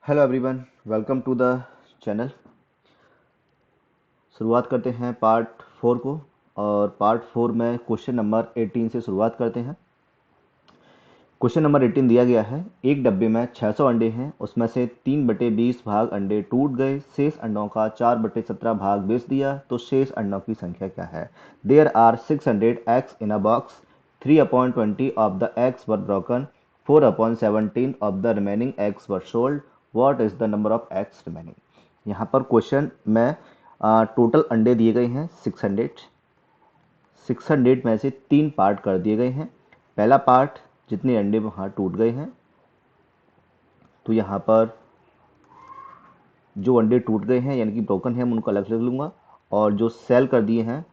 Hello everyone, welcome to the channel. शुरुआत करते हैं पार्ट 4 को। और पार्ट 4 में क्वेश्चन नंबर 18 से शुरुआत करते हैं। क्वेश्चन नंबर 18 दिया गया है, एक डब्बे में 600 अंडे हैं, उसमें से 3/20 भाग अंडे टूट गए, शेष अंडों का 4/17 भाग बेच दिया, तो शेष अंडों की संख्या क्या है? There are 600 eggs in a box, 3/20 of the eggs were broken, 4/17 of the remaining eggs were sold, what is the number of eggs remaining. यहाँ पर क्वेश्चन में टोटल अंडे दिए गए हैं 600। 600 में से तीन पार्ट कर दिए गए हैं। पहला पार्ट, जितने अंडे वहाँ टूट गए हैं, तो यहाँ पर जो अंडे टूट गए हैं यानी कि ब्रोकन है, मैं उनको अलग से लिख लूँगा। और जो सेल कर दिए हैं,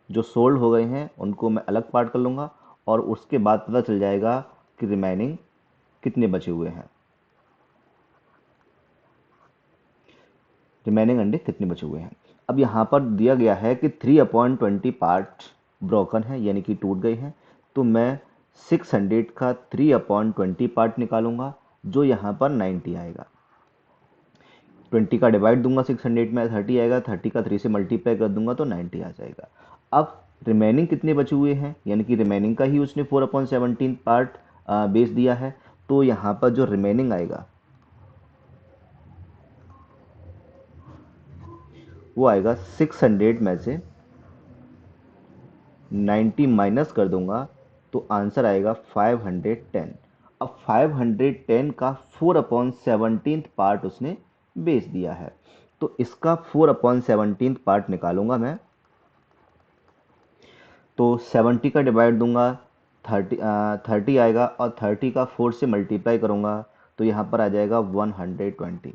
जो सोल्ड हो गए हैं, उनको मैं अलग पार्ट कर लूँगा। और उसके बाद पता चल जाएगा कि रिमेनिंग कितने बचे हुए हैं, रिमेनिंग अंडे कितने बचे हुए हैं। अब यहाँ पर दिया गया है कि 3/20 पार्ट ब्रोकन है यानी कि टूट गए हैं, तो मैं 600 का 3/20 पार्ट निकालूंगा, जो यहाँ पर 90 आएगा। 20 का डिवाइड दूंगा 600 में, 30 आएगा। 30 का 3 से मल्टीप्लाई कर दूंगा तो 90 आ जाएगा। अब रिमेनिंग कितने बचे हुए हैं, यानी कि रिमेनिंग का ही उसने 4/17 पार्ट बेच दिया है, तो यहाँ पर जो रिमेनिंग आएगा वो आएगा 600 में से 90 माइनस कर दूंगा, तो आंसर आएगा 510। अब 510 का 4/17 पार्ट उसने बेच दिया है, तो इसका 4/17 पार्ट निकालूंगा मैं। तो 70 का डिवाइड दूंगा, 30 आएगा, और 30 का 4 से मल्टीप्लाई करूंगा तो यहाँ पर आ जाएगा 120।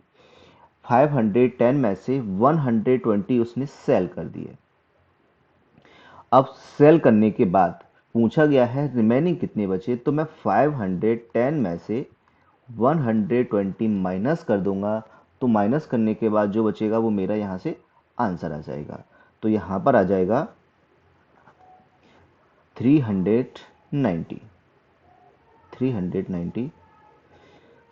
510 में से 120 उसने सेल कर दिए। अब सेल करने के बाद पूछा गया है रिमेनिंग कितने बचे, तो मैं 510 में से 120 माइनस कर दूंगा। तो माइनस करने के बाद जो बचेगा वो मेरा यहाँ से आंसर आ जाएगा। तो यहाँ पर आ जाएगा 390। 390,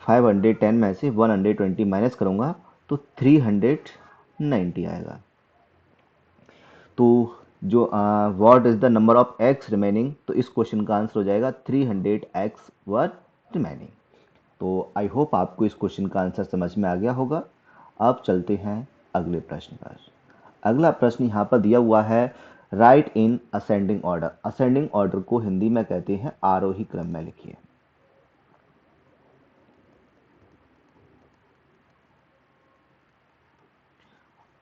510 में से 120 माइनस करूंगा तो 390 आएगा। तो जो what is the number of x remaining, तो इस क्वेश्चन का आंसर हो जाएगा 300 एक्स वर रिमेनिंग। तो आई होप आपको इस क्वेश्चन का आंसर समझ में आ गया होगा। अब चलते हैं अगले प्रश्न पर। अगला प्रश्न यहाँ पर दिया हुआ है, right in ascending order. Ascending order को हिंदी में कहते हैं आरोही क्रम में लिखिए।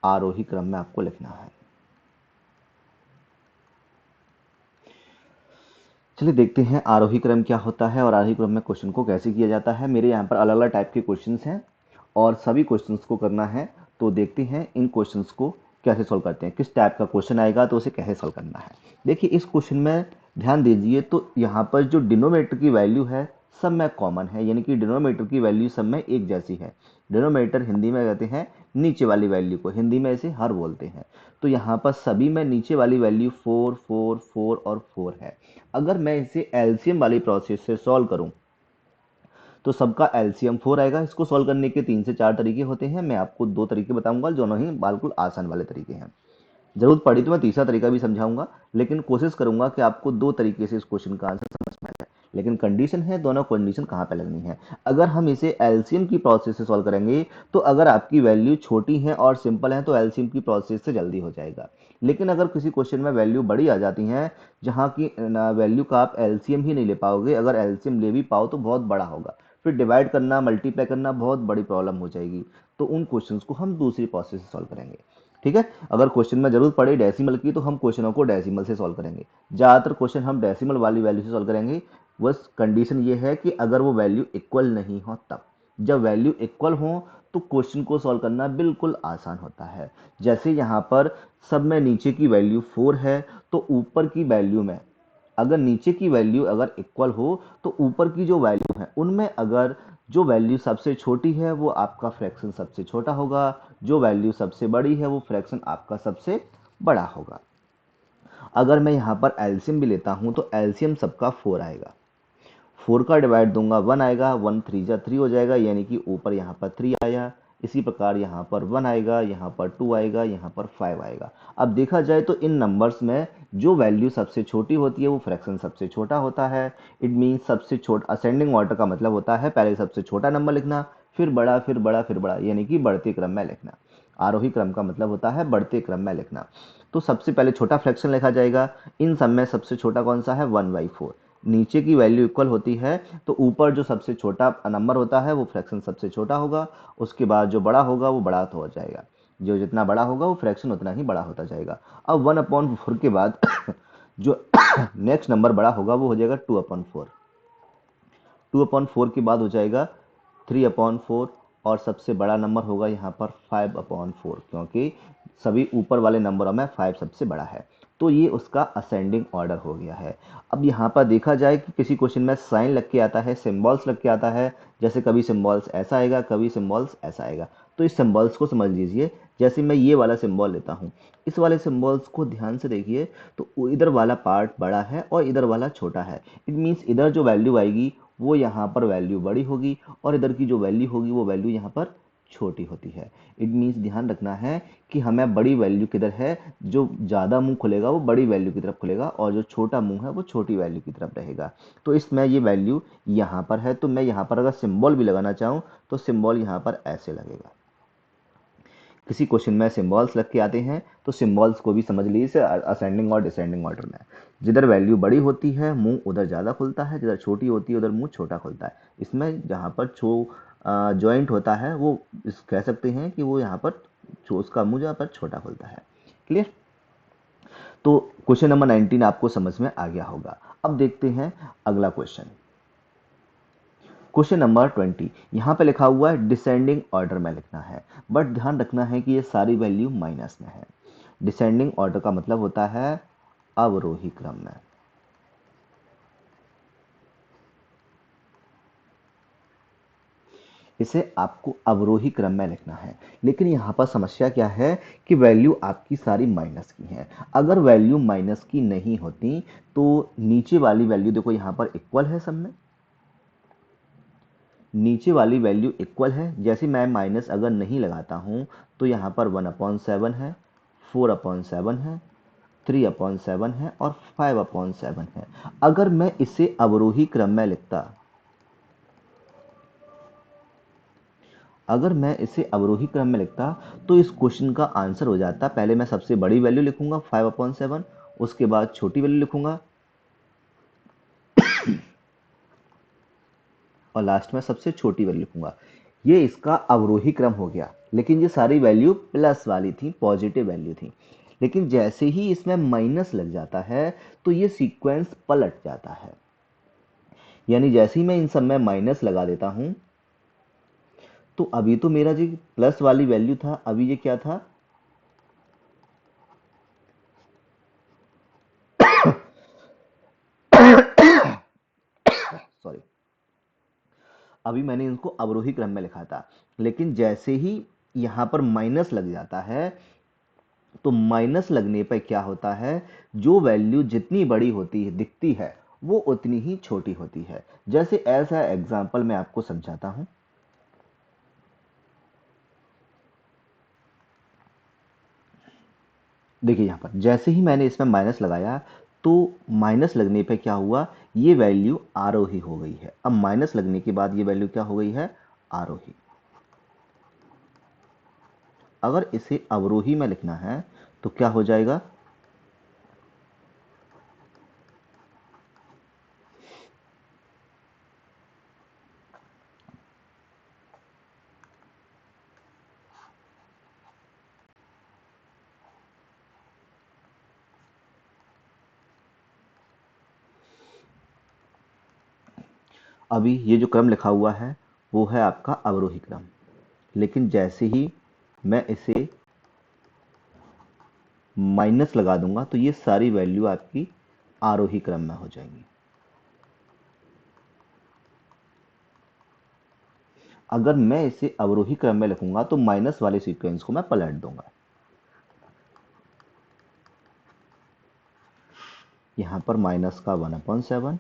आरोही क्रम में आपको लिखना है। चलिए देखते हैं आरोही क्रम क्या होता है और आरोही क्रम में क्वेश्चन को कैसे किया जाता है। मेरे यहाँ पर अलग अलग टाइप के क्वेश्चंस हैं और सभी क्वेश्चंस को करना है। तो देखते हैं इन क्वेश्चंस को कैसे सॉल्व करते हैं, किस टाइप का क्वेश्चन आएगा तो उसे कैसे सॉल्व करना है। देखिए इस क्वेश्चन में ध्यान दीजिए, तो यहाँ पर जो डिनोमिनेटर की वैल्यू है सब में कॉमन है, यानी कि डिनोमिनेटर की वैल्यू सब में एक जैसी है। डिनोमिनेटर हिंदी में कहते हैं नीचे वाली वैल्यू को, हिंदी में इसे हर बोलते हैं। तो यहाँ पर सभी में नीचे वाली वैल्यू 4 4 4 और 4 है। अगर मैं इसे एलसीएम वाली प्रोसेस से सॉल्व करूं तो सबका एलसीएम 4 आएगा। इसको सॉल्व करने के 3 से 4 तरीके होते हैं, मैं आपको दो तरीके बताऊंगा, दोनों ही बिल्कुल आसान वाले तरीके हैं। जरूरत पड़ी तो मैं तीसरा तरीका भी समझाऊंगा, लेकिन कोशिश करूंगा कि आपको दो तरीके से इस क्वेश्चन का आंसर समझ में आ जाए। लेकिन कंडीशन है, दोनों कंडीशन कहाँ पे लगनी है। अगर हम इसे एलसीएम की प्रोसेस से सॉल्व करेंगे तो अगर आपकी वैल्यू छोटी है और सिंपल है तो एलसीएम की प्रोसेस से जल्दी हो जाएगा। लेकिन अगर किसी क्वेश्चन में वैल्यू बड़ी आ जाती है, जहाँ की वैल्यू का आप एलसीएम ही नहीं ले पाओगे, अगर एलसीएम ले भी पाओ तो बहुत बड़ा होगा, फिर डिवाइड करना मल्टीप्लाई करना बहुत बड़ी प्रॉब्लम हो जाएगी। तो उन क्वेश्चंस को हम दूसरी प्रोसेस से सॉल्व करेंगे। ठीक है, अगर क्वेश्चन में जरूरत पड़े डेसिमल की तो हम क्वेश्चनों को डेसिमल से सॉल्व करेंगे। ज़्यादातर क्वेश्चन हम डेसिमल वाली वैल्यू से सॉल्व करेंगे। बस कंडीशन ये है कि अगर वो वैल्यू इक्वल नहीं हो तब। जब वैल्यू इक्वल हो तो क्वेश्चन को सॉल्व करना बिल्कुल आसान होता है। जैसे यहाँ पर सब में नीचे की वैल्यू 4 है, तो ऊपर की वैल्यू में अगर नीचे की वैल्यू अगर इक्वल हो तो ऊपर की जो वैल्यू है उनमें अगर जो वैल्यू सबसे छोटी है वो आपका फ्रैक्शन सबसे छोटा होगा, जो वैल्यू सबसे बड़ी है वो फ्रैक्शन आपका सबसे बड़ा होगा। अगर मैं यहाँ पर एलसीएम भी लेता हूँ तो एलसीएम सबका 4 आएगा। 4 का डिवाइड दूंगा 1 आएगा, 1 3 जा 3 हो जाएगा, यानी कि ऊपर यहाँ पर 3 आया। इसी प्रकार यहाँ पर 1 आएगा, यहाँ पर 2 आएगा, यहाँ पर 5 आएगा। अब देखा जाए तो इन नंबर्स में जो वैल्यू सबसे छोटी होती है वो फ्रैक्शन सबसे छोटा होता है। इट मीन्स सबसे छोटा, असेंडिंग ऑर्डर का मतलब होता है पहले सबसे छोटा नंबर लिखना, फिर बड़ा, फिर बड़ा, फिर बड़ा, यानी कि बढ़ते क्रम में लिखना। आरोही क्रम का मतलब होता है बढ़ते क्रम में लिखना। तो सबसे पहले छोटा फ्रैक्शन लिखा जाएगा। इन सब में सबसे छोटा कौन सा है? 1/4। नीचे की वैल्यू इक्वल होती है तो ऊपर जो सबसे छोटा नंबर होता है वो फ्रैक्शन सबसे छोटा होगा। उसके बाद जो बड़ा होगा वो बड़ा तो हो जाएगा, जो जितना बड़ा होगा वो फ्रैक्शन उतना ही बड़ा होता जाएगा। अब 1/4 के बाद जो नेक्स्ट नंबर बड़ा होगा वो हो जाएगा 2/4। 2/4 के बाद हो जाएगा 3/4, और सबसे बड़ा नंबर होगा यहाँ पर 5/4, क्योंकि सभी ऊपर वाले नंबरों में 5 सबसे बड़ा है। तो ये उसका असेंडिंग ऑर्डर हो गया है। अब यहाँ पर देखा जाए कि किसी क्वेश्चन में साइन लग के आता है, सिंबल्स लग के आता है, जैसे कभी सिंबल्स ऐसा आएगा, कभी सिंबल्स ऐसा आएगा। तो इस सिंबल्स को समझ लीजिए। जैसे मैं ये वाला सिंबल लेता हूँ, इस वाले सिंबल्स को ध्यान से देखिए तो इधर वाला पार्ट बड़ा है और इधर वाला छोटा है। इट मीन्स इधर जो वैल्यू आएगी वो यहाँ पर वैल्यू बड़ी होगी, और इधर की जो वैल्यू होगी वो वैल्यू यहाँ पर छोटी होती है। इट मीन्स ध्यान रखना है कि हमें बड़ी वैल्यू किधर है, जो ज़्यादा मुंह खुलेगा वो बड़ी वैल्यू की तरफ खुलेगा, और जो छोटा मुंह है वो छोटी वैल्यू की तरफ रहेगा। तो इसमें ये वैल्यू यहाँ पर है, तो मैं यहाँ पर अगर सिंबल भी लगाना चाहूँ तो सिंबल यहाँ पर ऐसे लगेगा। किसी क्वेश्चन में सिंबल्स लग के आते हैं तो सिंबल्स को भी समझ लीजिए असेंडिंग और डिसेंडिंग ऑर्डर में। जिधर वैल्यू बड़ी होती है मुंह उधर ज़्यादा खुलता है, जिधर छोटी होती है उधर मुंह छोटा खुलता है। इसमें जहाँ पर जॉइंट होता है वो कह सकते हैं कि वो यहाँ पर उसका मुंह जहाँ पर छोटा खुलता है। क्लियर? तो क्वेश्चन नंबर 19 आपको समझ में आ गया होगा। अब देखते हैं अगला क्वेश्चन। क्वेश्चन नंबर 20, यहाँ पे लिखा हुआ है डिसेंडिंग ऑर्डर में लिखना है, बट ध्यान रखना है कि ये सारी वैल्यू माइनस में है। डिसेंडिंग ऑर्डर का मतलब होता है अवरोही क्रम में। इसे आपको अवरोही क्रम में लिखना है, लेकिन यहाँ पर समस्या क्या है कि वैल्यू आपकी सारी माइनस की है। अगर वैल्यू माइनस की नहीं होती तो नीचे वाली वैल्यू देखो यहाँ पर इक्वल है, सब में नीचे वाली वैल्यू इक्वल है। जैसे मैं माइनस अगर नहीं लगाता हूं तो यहाँ पर 1/7 है, 4/7 है, 3/7 है और 5/7 है। अगर मैं इसे अवरोही क्रम में लिखता, अगर मैं इसे अवरोही क्रम में लिखता तो इस क्वेश्चन का आंसर हो जाता, पहले मैं सबसे बड़ी वैल्यू लिखूंगा 5/7, उसके बाद छोटी वैल्यू लिखूंगा और लास्ट में सबसे छोटी वैल्यू लिखूंगा। ये इसका अवरोही क्रम हो गया, लेकिन ये सारी वैल्यू प्लस वाली थी, पॉजिटिव वैल्यू थी। लेकिन जैसे ही इसमें माइनस लग जाता है तो ये सीक्वेंस पलट जाता है। यानी जैसे ही मैं इन सब में माइनस लगा देता हूं तो अभी तो मेरा जो प्लस वाली वैल्यू था, अभी ये क्या था? सॉरी, अभी मैंने इनको अवरोही क्रम में लिखा था, लेकिन जैसे ही यहां पर माइनस लग जाता है तो माइनस लगने पर क्या होता है, जो वैल्यू जितनी बड़ी होती है दिखती है वो उतनी ही छोटी होती है। जैसे ऐसा एग्जांपल मैं आपको समझाता हूं। देखिए यहां पर जैसे ही मैंने इसमें माइनस लगाया तो माइनस लगने पे क्या हुआ, ये वैल्यू आरोही हो गई है। अब माइनस लगने के बाद ये वैल्यू क्या हो गई है? आरोही। अगर इसे अवरोही में लिखना है तो क्या हो जाएगा? अभी ये जो क्रम लिखा हुआ है वो है आपका अवरोही क्रम, लेकिन जैसे ही मैं इसे माइनस लगा दूंगा तो ये सारी वैल्यू आपकी आरोही क्रम में हो जाएंगी। अगर मैं इसे अवरोही क्रम में लिखूंगा तो माइनस वाले सीक्वेंस को मैं पलट दूंगा। यहां पर माइनस का 1/7,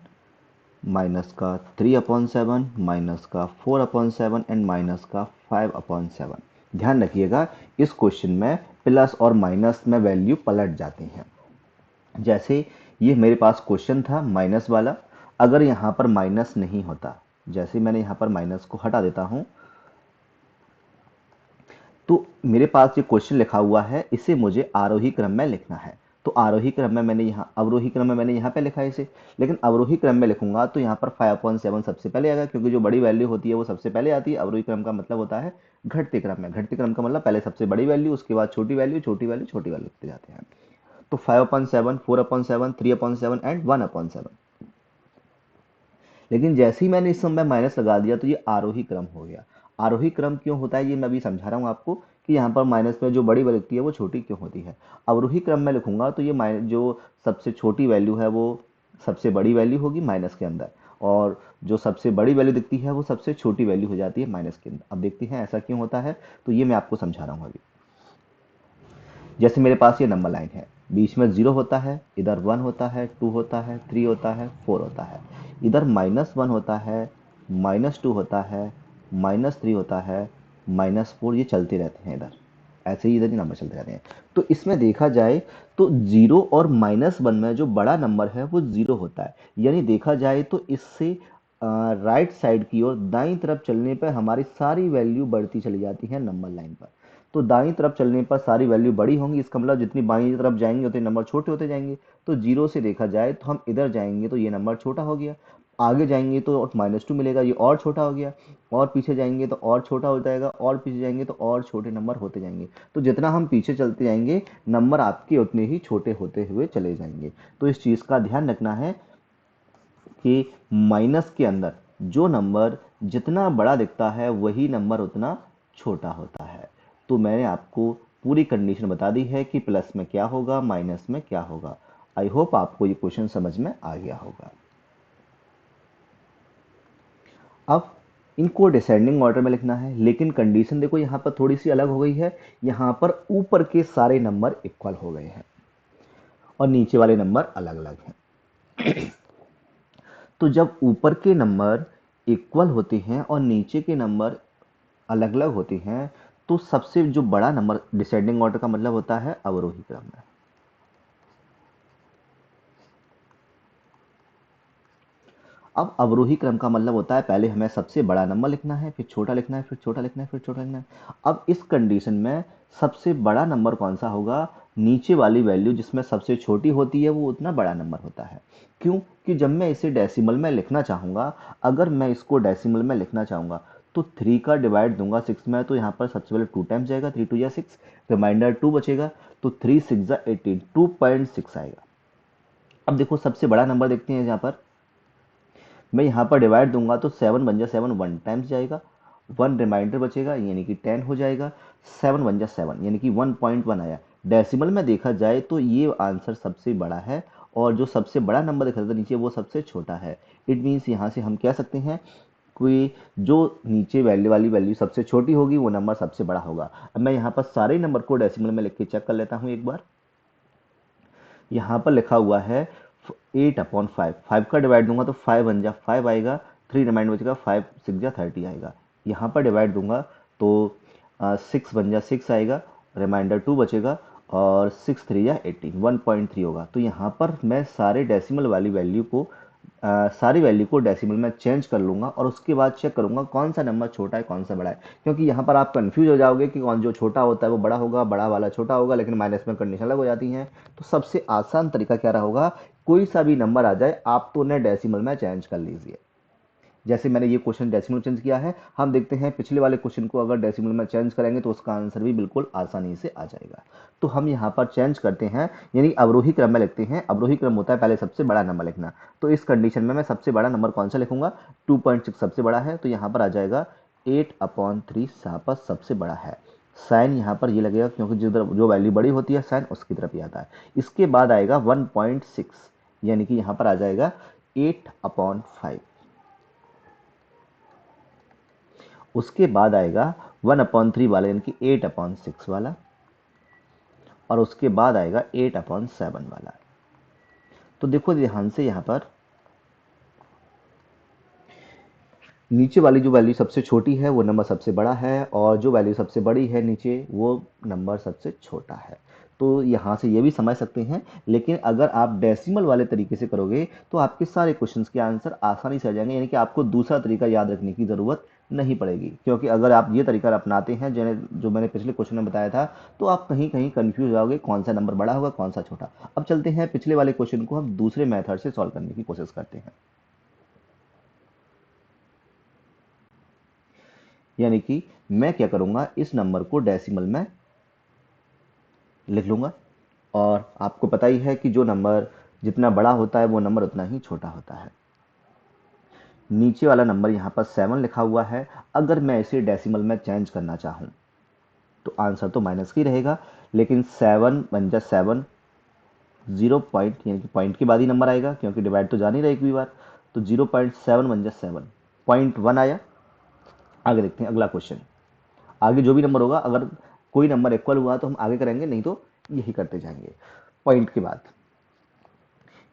माइनस का 3/7, माइनस का 4/7 एंड माइनस का 5/7। ध्यान रखिएगा इस क्वेश्चन में प्लस और माइनस में वैल्यू पलट जाती हैं। जैसे ये मेरे पास क्वेश्चन था माइनस वाला, अगर यहाँ पर माइनस नहीं होता, जैसे मैंने यहाँ पर माइनस को हटा देता हूँ, तो मेरे पास ये क्वेश्चन लिखा हुआ है, इसे मुझे आरोही क्रम में लिखना है। तो आरोही क्रम में मैंने यहाँ, अवरोही क्रम में मैंने यहाँ पे लिखा है इसे, लेकिन अवरोही क्रम में लिखूंगा तो यहाँ पर 5/7 सबसे पहले आएगा, क्योंकि जो बड़ी वैल्यू होती है वो सबसे पहले आती है। अवरोही क्रम का मतलब होता है घटते क्रम में, घटते क्रम का मतलब पहले सबसे बड़ी वैल्यू, उसके बाद छोटी वैल्यू, छोटी वैल्यू, छोटी वैल्यू लिखते जाते हैं। तो 5/7, 4/7, 3/7 एंड 1/7। लेकिन जैसे ही मैंने इस समय माइनस लगा दिया तो ये आरोही क्रम हो गया। आरोही क्रम क्यों होता है ये मैं अभी समझा रहा हूँ आपको, कि यहाँ पर माइनस में जो बड़ी वैल्यू लिखती है वो छोटी क्यों होती है। अवरोही क्रम में लिखूंगा तो ये जो सबसे छोटी वैल्यू है वो सबसे बड़ी वैल्यू होगी माइनस के अंदर, और जो सबसे बड़ी वैल्यू दिखती है वो सबसे छोटी वैल्यू हो जाती है माइनस के अंदर। अब देखते हैं ऐसा क्यों होता है, तो ये मैं आपको समझा रहा हूँ अभी। जैसे मेरे पास ये नंबर लाइन है, बीच में 0 होता है, इधर 1 होता है, 2 होता है, 3 होता है, 4 होता है, इधर -1 होता है, -2 होता है, -3 होता है, -4, ये चलते रहते हैं इधर, ऐसे ही इधर ही नंबर चलते रहते हैं। तो इसमें देखा जाए तो 0 और -1 में जो बड़ा नंबर है वो 0 होता है, यानी देखा जाए तो इससे राइट साइड की ओर दाईं तरफ चलने पर हमारी सारी वैल्यू बढ़ती चली जाती है नंबर लाइन पर। तो दाईं तरफ चलने पर सारी वैल्यू बड़ी होंगी, इसका मतलब जितनी बाईं तरफ जाएंगे उतने नंबर छोटे होते जाएंगे। तो 0 से देखा जाए तो हम इधर जाएंगे तो ये नंबर छोटा हो गया, आगे जाएंगे तो -2 मिलेगा, ये और छोटा हो गया, और पीछे जाएंगे तो और छोटा हो जाएगा, और पीछे जाएंगे तो और छोटे नंबर होते जाएंगे। तो जितना हम पीछे चलते जाएंगे नंबर आपके उतने ही छोटे होते हुए चले जाएंगे। तो इस चीज़ का ध्यान रखना है कि माइनस के अंदर जो नंबर जितना बड़ा दिखता है वही नंबर उतना छोटा होता है। तो मैंने आपको पूरी कंडीशन बता दी है कि प्लस में क्या होगा, माइनस में क्या होगा। आई होप आपको ये क्वेश्चन समझ में आ गया होगा। अब इनको डिसेंडिंग ऑर्डर में लिखना है, लेकिन कंडीशन देखो यहाँ पर थोड़ी सी अलग हो गई है। यहाँ पर ऊपर के सारे नंबर इक्वल हो गए हैं और नीचे वाले नंबर अलग अलग हैं। तो जब ऊपर के नंबर इक्वल होते हैं और नीचे के नंबर अलग अलग होते हैं, तो सबसे जो बड़ा नंबर, डिसेंडिंग ऑर्डर का मतलब होता है अवरोही क्रम में। अब अवरोही क्रम का मतलब होता है पहले हमें सबसे बड़ा नंबर लिखना है, फिर छोटा लिखना है, फिर छोटा लिखना है, फिर छोटा लिखना है। अब इस कंडीशन में सबसे बड़ा नंबर कौन सा होगा, नीचे वाली वैल्यू जिसमें सबसे छोटी होती है वो उतना बड़ा नंबर होता है। क्यों कि जब मैं इसे डेसिमल में लिखना चाहूंगा, अगर मैं इसको डेसिमल में लिखना चाहूंगा तो 3 का डिवाइड दूंगा 6 में, तो यहाँ पर सबसे पहले 2 टाइम्स जाएगा, 3 2 या 6, रिमाइंडर 2 बचेगा, तो 3 6 18, 2.6 आएगा। अब देखो सबसे बड़ा नंबर देखते हैं यहाँ पर, मैं यहाँ पर डिवाइड दूंगा तो 7 बन जा 7, 1 टाइम्स जाएगा, 1 रिमाइंडर बचेगा यानी कि 10 हो जाएगा, 7 बन जा 7 यानी कि 1.1 आया। डेसिमल में देखा जाए तो ये आंसर सबसे बड़ा है, और जो सबसे बड़ा नंबर दिखा था नीचे वो सबसे छोटा है। इट मीन्स यहाँ से हम कह सकते हैं कि जो नीचे वैल्यू वाली वैल्यू सबसे छोटी होगी वो नंबर सबसे बड़ा होगा। अब मैं यहाँ पर सारे नंबर को डेसिमल में लिख के चेक कर लेता हूँ एक बार। यहाँ पर लिखा हुआ है 8/5, 5 का डिवाइड दूंगा तो 5 बन जा 5 आएगा, 3 रिमाइंड बचेगा, 5 6 जा 30 आएगा। यहाँ पर डिवाइड दूंगा तो 6 बन जा 6 आएगा, रिमाइंडर 2 बचेगा, और 6 3 या 18, 1.3 होगा। तो यहाँ पर मैं सारे डेसिमल वाली वैल्यू को सारी वैल्यू को डेसिमल में चेंज कर लूंगा, और उसके बाद चेक करूंगा कौन सा नंबर छोटा है कौन सा बड़ा है, क्योंकि यहाँ पर आप कंफ्यूज हो जाओगे कि कौन जो छोटा होता है वो बड़ा होगा, बड़ा वाला छोटा होगा, लेकिन माइनस में कंडीशन अलग हो जाती है। तो सबसे आसान तरीका क्या रहा होगा, कोई सा भी नंबर आ जाए आप तो उन्हें डेसिमल में चेंज कर लीजिए। जैसे मैंने ये क्वेश्चन डेसिमल चेंज किया है, हम देखते हैं पिछले वाले क्वेश्चन को अगर डेसिमल में चेंज करेंगे तो उसका आंसर भी बिल्कुल आसानी से आ जाएगा। तो हम यहाँ पर चेंज करते हैं, यानी अवरोही क्रम में लिखते हैं। अवरोही क्रम होता है पहले सबसे बड़ा नंबर लिखना। तो इस कंडीशन में मैं सबसे बड़ा नंबर कौन सा लिखूंगा, 2.6 सबसे बड़ा है, तो यहाँ पर आ जाएगा 8/3 यहाँ पर सबसे बड़ा है। साइन यहाँ पर ये लगेगा क्योंकि जिधर जो वैल्यू बड़ी होती है साइन उसकी तरफ ही आता है। इसके बाद आएगा 1.6, यानी कि यहाँ पर आ जाएगा 8/5। उसके बाद आएगा 1/3 वाला यानी कि 8/6 वाला, और उसके बाद आएगा 8/7 वाला। तो देखो ध्यान से यहाँ पर नीचे वाली जो वैल्यू सबसे छोटी है वो नंबर सबसे बड़ा है, और जो वैल्यू सबसे बड़ी है नीचे वो नंबर सबसे छोटा है। तो यहाँ से ये भी समझ सकते हैं। लेकिन अगर आप डेसिमल वाले तरीके से करोगे तो आपके सारे क्वेश्चंस के आंसर आसानी से आ जाएंगे, यानी कि आपको दूसरा तरीका याद रखने की ज़रूरत नहीं पड़ेगी। क्योंकि अगर आप ये तरीका अपनाते हैं जो मैंने पिछले क्वेश्चन में बताया था, तो आप कहीं कहीं कंफ्यूज जाओगे कौन सा नंबर बड़ा होगा कौन सा छोटा। अब चलते हैं पिछले वाले क्वेश्चन को हम दूसरे मेथड से सॉल्व करने की कोशिश करते हैं। यानी कि मैं क्या करूंगा, इस नंबर को डेसिमल में लिख लूंगा। और आपको पता ही है कि जो नंबर जितना बड़ा होता है वो नंबर उतना ही छोटा होता है। नीचे वाला नंबर यहाँ पर 7 लिखा हुआ है। अगर मैं इसे डेसिमल में चेंज करना चाहूँ तो आंसर तो माइनस का ही रहेगा। लेकिन 7 × 7 0 पॉइंट, यानी कि पॉइंट के बाद ही नंबर आएगा, क्योंकि डिवाइड तो जा नहीं रहा एक भी बार। तो 0.7 × 7 0.1 आया। आगे देखते हैं अगला क्वेश्चन। आगे जो भी नंबर होगा, अगर कोई नंबर इक्वल हुआ तो हम आगे करेंगे, नहीं तो यही करते जाएंगे। पॉइंट के बाद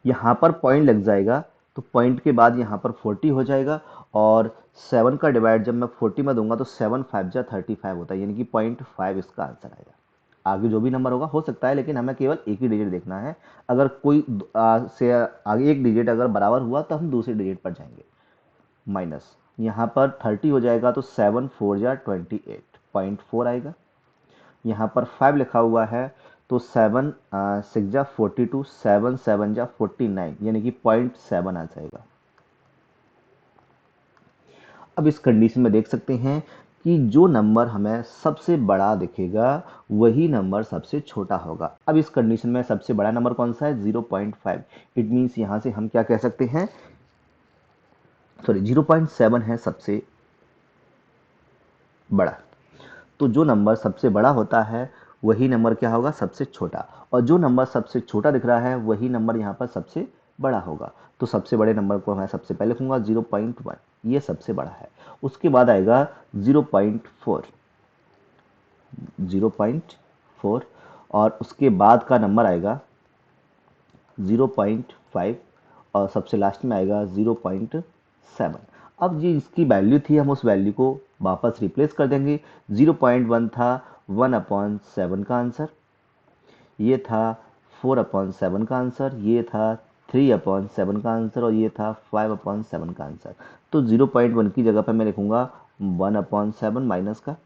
यहाँ पर पॉइंट लग जाएगा, तो पॉइंट के बाद यहाँ पर 40 हो जाएगा। और 7 का डिवाइड जब मैं 40 में दूंगा तो 7×5 = 35 होता है, यानी कि 0.5 इसका आंसर आएगा। आगे जो भी नंबर होगा हो सकता है, लेकिन हमें केवल एक ही डिजिट देखना है। अगर कोई से आगे एक डिजिट अगर बराबर हुआ तो हम दूसरे डिजिट पर जाएंगे। माइनस यहाँ पर 30 हो जाएगा, तो 7×4 = 28, 0.4 आएगा। यहाँ पर 5 लिखा हुआ है, तो 7×6 = 42, 7×7 = 49, यानी कि 0.7 आ जाएगा। अब इस कंडीशन में देख सकते हैं कि जो नंबर हमें सबसे बड़ा दिखेगा वही नंबर सबसे छोटा होगा। अब इस कंडीशन में सबसे बड़ा नंबर कौन सा है, 0.5। इट मीन्स यहाँ से हम क्या कह सकते हैं, सॉरी 0.7 है सबसे बड़ा। तो जो नंबर सबसे बड़ा होता है वही नंबर क्या होगा, सबसे छोटा। और जो नंबर सबसे छोटा दिख रहा है वही नंबर यहाँ पर सबसे बड़ा होगा। तो सबसे बड़े नंबर को मैं सबसे पहले लिखूंगा 0.1, ये सबसे बड़ा है। उसके बाद आएगा 0.4, 0.4। और उसके बाद का नंबर आएगा 0.5। और सबसे लास्ट में आएगा 0.7। अब ये इसकी वैल्यू थी, हम उस वैल्यू को वापस रिप्लेस कर देंगे। 0.1 था 1/7 का आंसर, ये था 4/7 का आंसर, ये था 3/7 का आंसर, और ये था 5/7 का आंसर। तो 0.1 की जगह पर मैं लिखूंगा 1/7 माइनस का,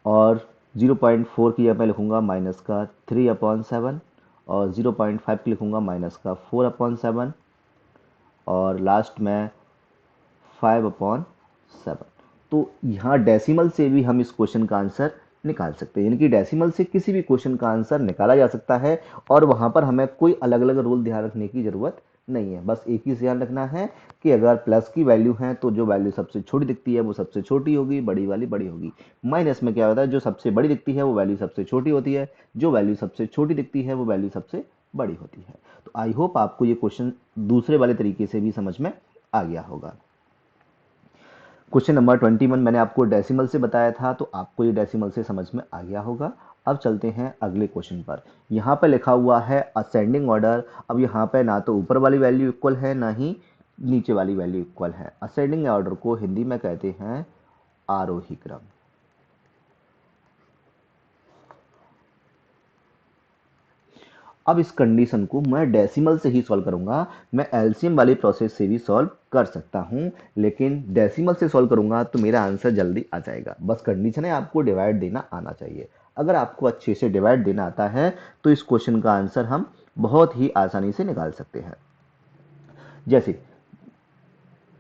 और 0.4 की जगह मैं लिखूंगा माइनस का 3/7, और 0.5 की लिखूंगा माइनस का 4/7, और लास्ट में 5/7। तो यहाँ डेसिमल से भी हम इस क्वेश्चन का आंसर निकाल सकते हैं, यानी कि डेसिमल से किसी भी क्वेश्चन का आंसर निकाला जा सकता है। और वहाँ पर हमें कोई अलग अलग रूल ध्यान रखने की ज़रूरत नहीं है। बस एक ही ध्यान रखना है कि अगर प्लस की वैल्यू है तो जो वैल्यू सबसे छोटी दिखती है वो सबसे छोटी होगी, बड़ी वाली बड़ी होगी। माइनस में क्या होता है, जो सबसे बड़ी दिखती है वो वैल्यू सबसे छोटी होती है, जो वैल्यू सबसे छोटी दिखती है वो वैल्यू सबसे बड़ी होती है। तो आई होप आपको ये क्वेश्चन दूसरे वाले तरीके से भी समझ में आ गया होगा। क्वेश्चन नंबर 21 मैंने आपको डेसिमल से बताया था, तो आपको ये डेसिमल से समझ में आ गया होगा। अब चलते हैं अगले क्वेश्चन पर। यहाँ पर लिखा हुआ है असेंडिंग ऑर्डर। अब यहाँ पे ना तो ऊपर वाली वैल्यू इक्वल है ना ही नीचे वाली वैल्यू इक्वल है। असेंडिंग ऑर्डर को हिंदी में कहते हैं आरोही क्रम। अब इस कंडीशन को मैं डेसिमल से ही सॉल्व करूंगा। मैं एलसीएम वाली प्रोसेस से भी सॉल्व कर सकता हूं, लेकिन डेसिमल से सॉल्व करूंगा तो मेरा आंसर जल्दी आ जाएगा। बस कंडीशन है आपको डिवाइड देना आना चाहिए। अगर आपको अच्छे से डिवाइड देना आता है तो इस क्वेश्चन का आंसर हम बहुत ही आसानी से निकाल सकते हैं। जैसे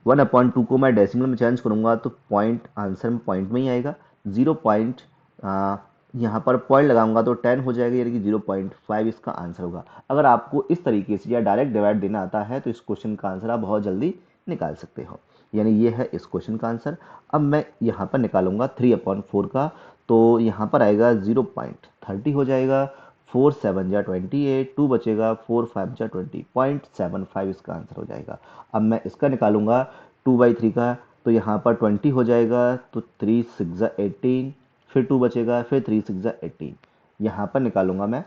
1/2 को मैं डेसिमल में चेंज करूंगा तो पॉइंट आंसर में पॉइंट में ही आएगा। 0 पॉइंट यहाँ पर पॉइंट लगाऊंगा तो 10 हो जाएगा, यानी कि 0.5 इसका आंसर होगा। अगर आपको इस तरीके से या डायरेक्ट डिवाइड देना आता है तो इस क्वेश्चन का आंसर आप बहुत जल्दी निकाल सकते हो। यानी ये है इस क्वेश्चन का आंसर। अब मैं यहाँ पर निकालूंगा 3/4 का, तो यहाँ पर आएगा 0.30 हो जाएगा। 4×7 = 28, 2 बचेगा, 4×5 = 20, 0.75 इसका आंसर हो जाएगा। अब मैं इसका निकालूंगा 2/3 का, तो यहाँ पर 20 हो जाएगा, तो 3×6 = 18, फिर 2 बचेगा, फिर 3×6 = 18। यहाँ पर निकालूंगा मैं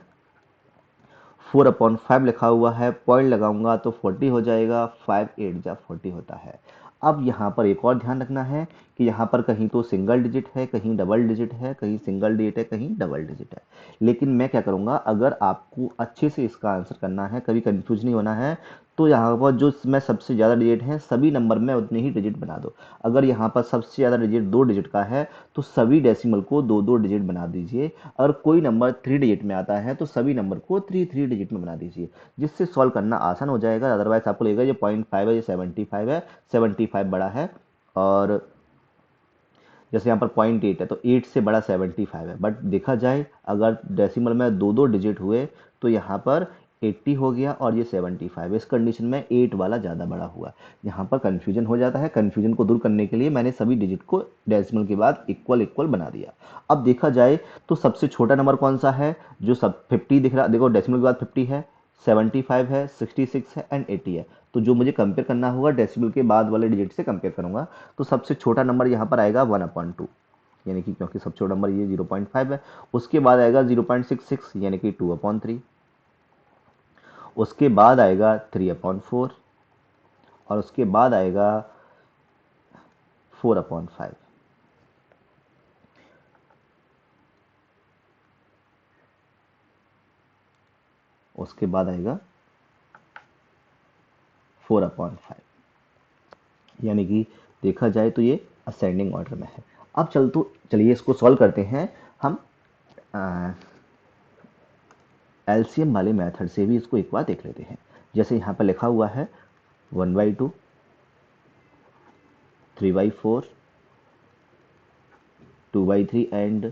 4/5 लिखा हुआ है, पॉइंट लगाऊंगा तो 40 हो जाएगा, 5×8 = 40 होता है। अब यहाँ पर एक और ध्यान रखना है कि यहाँ पर कहीं तो सिंगल डिजिट है, कहीं डबल डिजिट है, कहीं सिंगल डिजिट है, कहीं डबल डिजिट है। लेकिन मैं क्या करूँगा, अगर आपको अच्छे से इसका आंसर करना है, कभी कंफ्यूज नहीं होना है, तो यहाँ पर जो मैं सबसे ज़्यादा डिजिट हैं सभी नंबर में उतने ही डिजिट बना दो। अगर यहाँ पर सबसे ज़्यादा डिजिट 2 डिजिट का है तो सभी डेसिमल को 2 2 डिजिट बना दीजिए। अगर कोई नंबर 3 डिजिट में आता है तो सभी नंबर को 3 3 डिजिट में बना दीजिए, जिससे सॉल्व करना आसान हो जाएगा। अदरवाइज आपको लगेगा ये 0.5 है, ये 75 है, 75 बड़ा है। और जैसे यहाँ पर 0.8 है तो 8 से बड़ा 75 है। बट देखा जाए अगर डेसिमल में 2 2 डिजिट हुए तो यहाँ पर 80 हो गया और ये 75। इस कंडीशन में 8 वाला ज़्यादा बड़ा हुआ। यहाँ पर कन्फ्यूजन हो जाता है। कन्फ्यूजन को दूर करने के लिए मैंने सभी डिजिट को डेसिमल के बाद इक्वल इक्वल बना दिया। अब देखा जाए तो सबसे छोटा नंबर कौन सा है, जो सब 50 दिख रहा, देखो डेसिमल के बाद 50 है, 75 है, 66 है एंड 80 है। तो जो मुझे कंपेयर करना होगा डेसिमल के बाद वाले डिजिट से कंपेयर करूंगा। तो सबसे छोटा नंबर यहाँ पर आएगा 1/2, यानी कि क्योंकि सबसे छोटा नंबर ये 0.5 है। उसके बाद आएगा 0.66 यानी कि 2/3। उसके बाद आएगा 3/4 और उसके बाद आएगा 4/5। उसके बाद आएगा 4/5, यानी कि देखा जाए तो ये असेंडिंग ऑर्डर में है। अब चलिए इसको सॉल्व करते हैं हम एलसीएम वाले मेथड से भी इसको एक बार देख लेते हैं। जैसे यहाँ पर लिखा हुआ है 1/2, 3/4, 2/3 एंड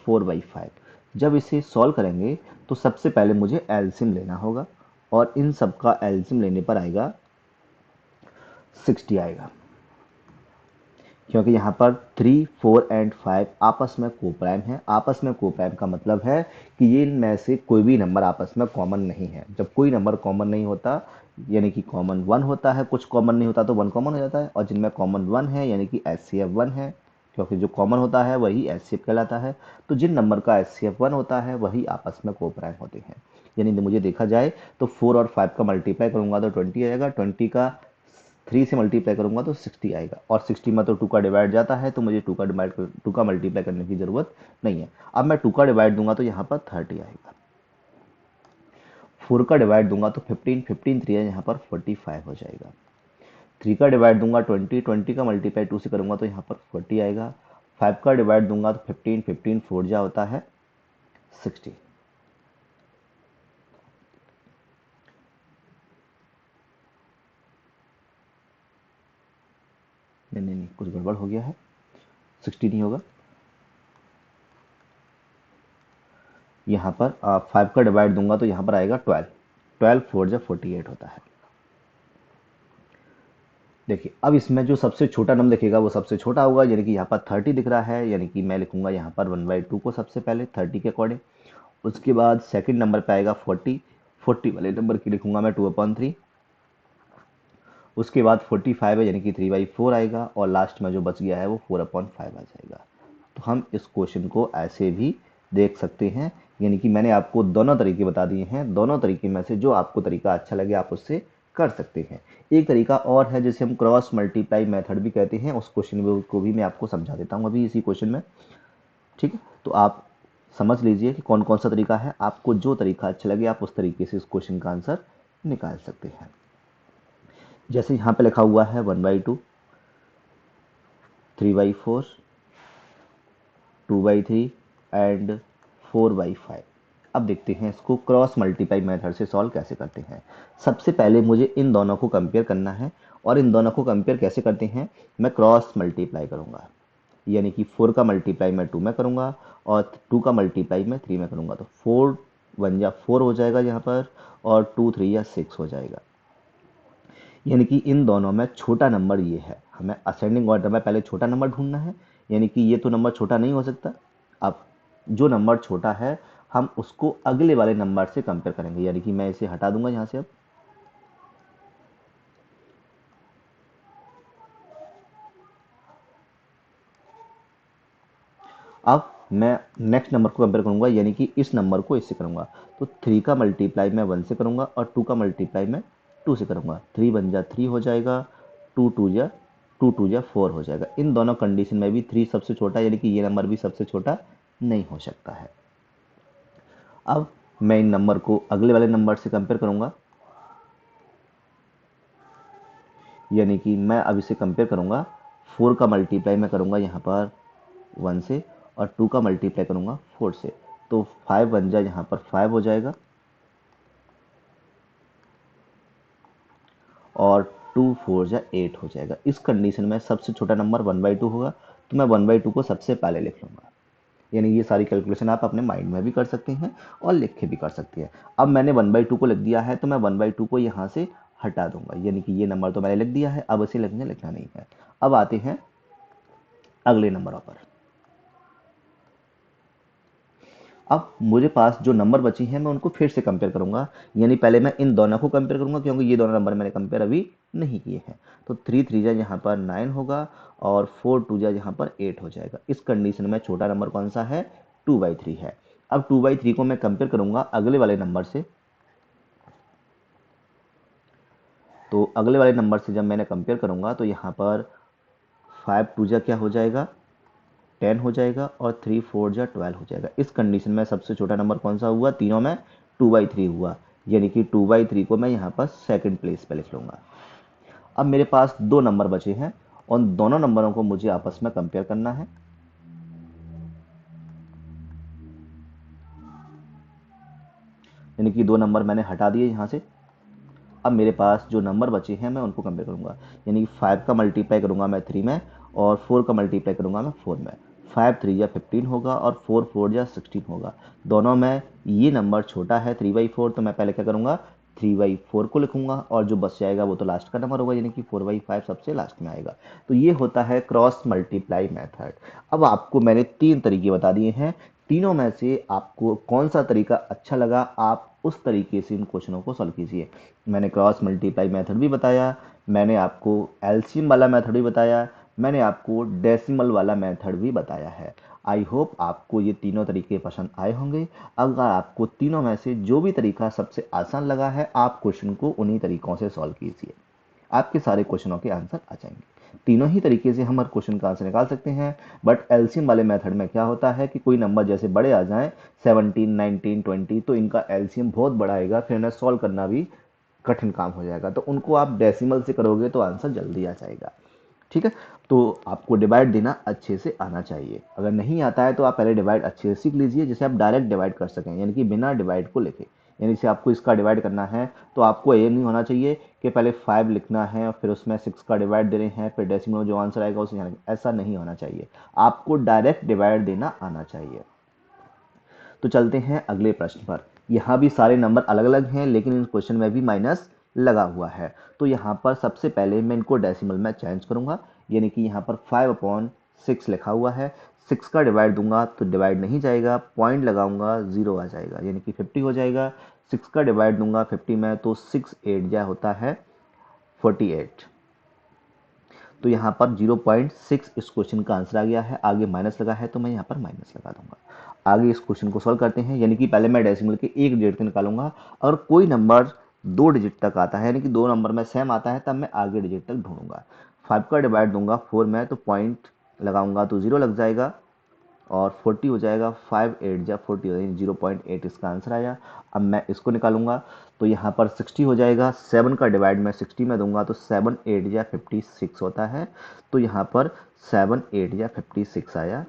4/5। जब इसे सॉल्व करेंगे तो सबसे पहले मुझे एलसीएम लेना होगा और इन सब का एलसीएम लेने पर आएगा 60 आएगा, क्योंकि यहाँ पर 3, 4 एंड 5 आपस में कोप्राइम है। आपस में कोप्राइम का मतलब है कि ये इनमें से कोई भी नंबर आपस में कॉमन नहीं है। जब कोई नंबर कॉमन नहीं होता यानी कि कॉमन 1 होता है, कुछ कॉमन नहीं होता तो 1 कॉमन हो जाता है, और जिनमें कॉमन 1 है यानी कि एचसीएफ 1 है, क्योंकि जो कॉमन होता है वही एचसीएफ कहलाता है। तो जिन नंबर का एचसीएफ 1 होता है वही आपस में कोप्राइम होते हैं। यानी मुझे देखा जाए तो 4 और 5 का मल्टीप्लाई करूंगा तो 20 आएगा, 20 का 3 से मल्टीप्लाई करूंगा तो 60 आएगा, और 60 में तो 2 का डिवाइड जाता है तो मुझे 2 का मल्टीप्लाई करने की जरूरत नहीं है। अब मैं 2 का डिवाइड दूंगा तो यहाँ पर 30 आएगा, 4 का डिवाइड दूंगा तो 15, 15 3 यहाँ पर 45 हो जाएगा। 3 का डिवाइड दूंगा 20, 20 का मल्टीप्लाई 2 से करूंगा तो यहाँ पर 40 आएगा। 5 का डिवाइड दूंगा तो 15, 15 4 जा होता है 60। नहीं नहीं नहीं, कुछ गड़बड़ हो गया है, 60 नहीं होगा। यहाँ पर 5 का डिवाइड दूंगा तो यहाँ पर आएगा 12, 12 4 जा 48 होता है। देखिए अब इसमें जो सबसे छोटा नंबर दिखेगा वो सबसे छोटा होगा, यानी कि यहाँ पर 30 दिख रहा है, यानी कि मैं लिखूंगा यहाँ पर 1/2 को सबसे पहले 30 के अकॉर्डिंग। उसके बाद सेकंड नंबर पे आएगा 40, 40 वाले नंबर की लिखूंगा मैं 2/3। उसके बाद 45 है यानी कि 3/4 आएगा, और लास्ट में जो बच गया है वो 4/5 आ जाएगा। तो हम इस क्वेश्चन को ऐसे भी देख सकते हैं, यानी कि मैंने आपको दोनों तरीके बता दिए हैं। दोनों तरीके में से जो आपको तरीका अच्छा लगे आप उससे कर सकते हैं। एक तरीका और है जिसे हम क्रॉस मल्टीप्लाई मेथड भी कहते हैं, उस क्वेश्चन को भी मैं आपको समझा देता हूँ अभी इसी क्वेश्चन में। ठीक है, तो आप समझ लीजिए कि कौन कौन सा तरीका है। आपको जो तरीका अच्छा लगे आप उस तरीके से इस क्वेश्चन का आंसर निकाल सकते हैं। जैसे यहाँ पे लिखा हुआ है 1/2, 3/4, 2/3 एंड 4/5। अब देखते हैं इसको क्रॉस मल्टीप्लाई मेथड से सॉल्व कैसे करते हैं। सबसे पहले मुझे इन दोनों को कंपेयर करना है, और इन दोनों को कंपेयर कैसे करते हैं, मैं क्रॉस मल्टीप्लाई करूंगा, यानी कि 4 का मल्टीप्लाई मैं 2 में करूंगा और 2 का मल्टीप्लाई मैं 3 में करूंगा। तो 4 1 या 4 हो जाएगा यहाँ पर, और 2 3 या 6 हो जाएगा। यानी कि इन दोनों में छोटा नंबर ये है। हमें असेंडिंग ऑर्डर में पहले छोटा नंबर ढूंढना है, यानी कि ये तो नंबर छोटा नहीं हो सकता। अब जो नंबर छोटा है हम उसको अगले वाले नंबर से कंपेयर करेंगे, यानी कि मैं इसे हटा दूंगा यहाँ से। अब मैं नेक्स्ट नंबर को कंपेयर करूंगा, यानी कि इस नंबर को इससे करूंगा। तो 3 का मल्टीप्लाई मैं 1 से करूंगा और 2 का मल्टीप्लाई मैं 2 से करूंगा। 3 1 जा 3 हो जाएगा, 2 2 जा 2 या 4 हो जाएगा। इन दोनों कंडीशन में भी 3 सबसे छोटा, यानी कि ये नंबर भी सबसे छोटा नहीं हो सकता है। अब मैं इन नंबर को अगले वाले नंबर से कंपेयर करूंगा, यानी कि मैं अब इसे कंपेयर करूंगा। 4 का मल्टीप्लाई मैं करूंगा यहाँ पर 1 से, और 2 का मल्टीप्लाई करूंगा 4 से। तो 5 बन जाए, यहाँ पर 5 हो जाएगा, और 2 4 जा 8 हो जाएगा। इस कंडीशन में सबसे छोटा नंबर 1/2 होगा, तो मैं 1/2 को सबसे पहले लिख लूंगा। यानी ये सारी कैलकुलेशन आप अपने माइंड में भी कर सकते हैं और लिख के भी कर सकते हैं। अब मैंने 1/2 को लिख दिया है, तो मैं 1/2 को यहाँ से हटा दूंगा, यानी कि ये नंबर तो मैंने लिख दिया है, अब इसे लिखना नहीं है। अब आते हैं अगले नंबरों पर। अब मुझे पास जो नंबर बची हैं मैं उनको फिर से कंपेयर करूंगा, यानी पहले मैं इन दोनों को कंपेयर करूंगा, क्योंकि ये दोनों नंबर मैंने कंपेयर अभी नहीं किए हैं। तो 3 3 जा यहाँ पर 9 होगा, और 4 2 जा यहाँ पर 8 हो जाएगा। इस कंडीशन में छोटा नंबर कौन सा है? 2/3 है। अब 2/3 को मैं कंपेयर करूंगा अगले वाले नंबर से। तो अगले वाले नंबर से जब मैंने कंपेयर करूंगा, तो यहाँ पर 5 2 जा क्या हो जाएगा? 10 हो जाएगा, और 3 4 जा 12 हो जाएगा। इस कंडीशन में सबसे छोटा नंबर कौन सा हुआ? तीनों में 2/3 हुआ, यानी कि 2/3 को मैं यहाँ पर सेकंड प्लेस पे लिख लूंगा। अब मेरे पास दो नंबर बचे हैं, उन दोनों नंबरों को मुझे आपस में कंपेयर करना है। यानी कि दो नंबर मैंने हटा दिए यहाँ से। अब मेरे पास जो नंबर बचे हैं मैं उनको कंपेयर करूंगा, यानी कि 5 का मल्टीप्लाई करूंगा मैं 3 में, और 4 का मल्टीप्लाई करूंगा मैं 4 में। 5 3 या 15 होगा, और 4 4 या 16 होगा। दोनों में ये नंबर छोटा है 3/4, तो मैं पहले क्या करूंगा? 3/4 को लिखूंगा, और जो बच जाएगा वो तो लास्ट का नंबर होगा, यानी कि 4/5 सबसे लास्ट में आएगा। तो ये होता है क्रॉस मल्टीप्लाई मेथड। अब आपको मैंने 3 तरीके बता दिए हैं, तीनों में से आपको कौन सा तरीका अच्छा लगा, आप उस तरीके से इन क्वेश्चनों को सॉल्व कीजिए। मैंने क्रॉस मल्टीप्लाई मेथड भी बताया, मैंने आपको एलसीएम वाला मेथड भी बताया, मैंने आपको डेसिमल वाला मेथड भी बताया है। आई होप आपको ये तीनों तरीके पसंद आए होंगे। अगर आपको तीनों में से जो भी तरीका सबसे आसान लगा है, आप क्वेश्चन को उन्हीं तरीकों से सॉल्व कीजिए, आपके सारे क्वेश्चनों के आंसर आ जाएंगे। तीनों ही तरीके से हम हर क्वेश्चन का आंसर निकाल सकते हैं, बट एलसीएम वाले मेथड में क्या होता है कि कोई नंबर जैसे बड़े आ जाएं 17 19 20, तो इनका एलसीएम बहुत बड़ा आएगा, फिर इन्हें सॉल्व करना भी कठिन काम हो जाएगा। तो उनको आप डेसिमल से करोगे तो आंसर जल्दी आ जाएगा। ठीक है, तो आपको डिवाइड देना अच्छे से आना चाहिए। अगर नहीं आता है तो आप पहले डिवाइड अच्छे से सीख लीजिए, जिससे आप डायरेक्ट डिवाइड कर सकें, यानी कि बिना डिवाइड को लिखे। यानी से आपको इसका डिवाइड करना है, तो आपको ये नहीं होना चाहिए कि पहले 5 लिखना है और फिर उसमें 6 का डिवाइड दे रहे हैं, फिर डेसिमल जो आंसर आएगा उसे ऐसा नहीं होना चाहिए। आपको डायरेक्ट डिवाइड देना आना चाहिए। तो चलते हैं अगले प्रश्न पर। यहाँ भी सारे नंबर अलग अलग हैं, लेकिन इन क्वेश्चन में भी माइनस लगा हुआ है। तो यहाँ पर सबसे पहले मैं इनको डेसिमल में चेंज करूंगा, यानी कि यहाँ पर 5/6 लिखा हुआ है। 6 का डिवाइड दूंगा तो डिवाइड नहीं जाएगा, पॉइंट लगाऊंगा 0 आ जाएगा, यानी कि 50 हो जाएगा। 6 का डिवाइड दूंगा 50 में, तो 6 8 या होता है 48। तो यहाँ पर 0.6 इस क्वेश्चन का आंसर आ गया है। आगे माइनस लगा है तो मैं यहाँ पर माइनस लगा दूंगा। आगे इस क्वेश्चन को सॉल्व करते हैं, यानी कि पहले मैं डेसिमल के एक डिजिट निकालूंगा। अगर कोई नंबर 2 डिजिट तक आता है, यानी कि दो नंबर में सेम आता है, तब मैं आगे डिजिट तक ढूंढूंगा। 5 का डिवाइड दूंगा 4 में, तो पॉइंट लगाऊंगा तो 0 लग जाएगा, और 40 हो जाएगा। 5 8 जा 40 हो जाएगा, 0.8 इसका आंसर आया। अब मैं इसको निकालूंगा, तो यहाँ पर 60 हो जाएगा। 7 का डिवाइड मैं 60 में दूंगा, तो 7 8 या 56 होता है। तो यहाँ पर 7 8 या 56 आया।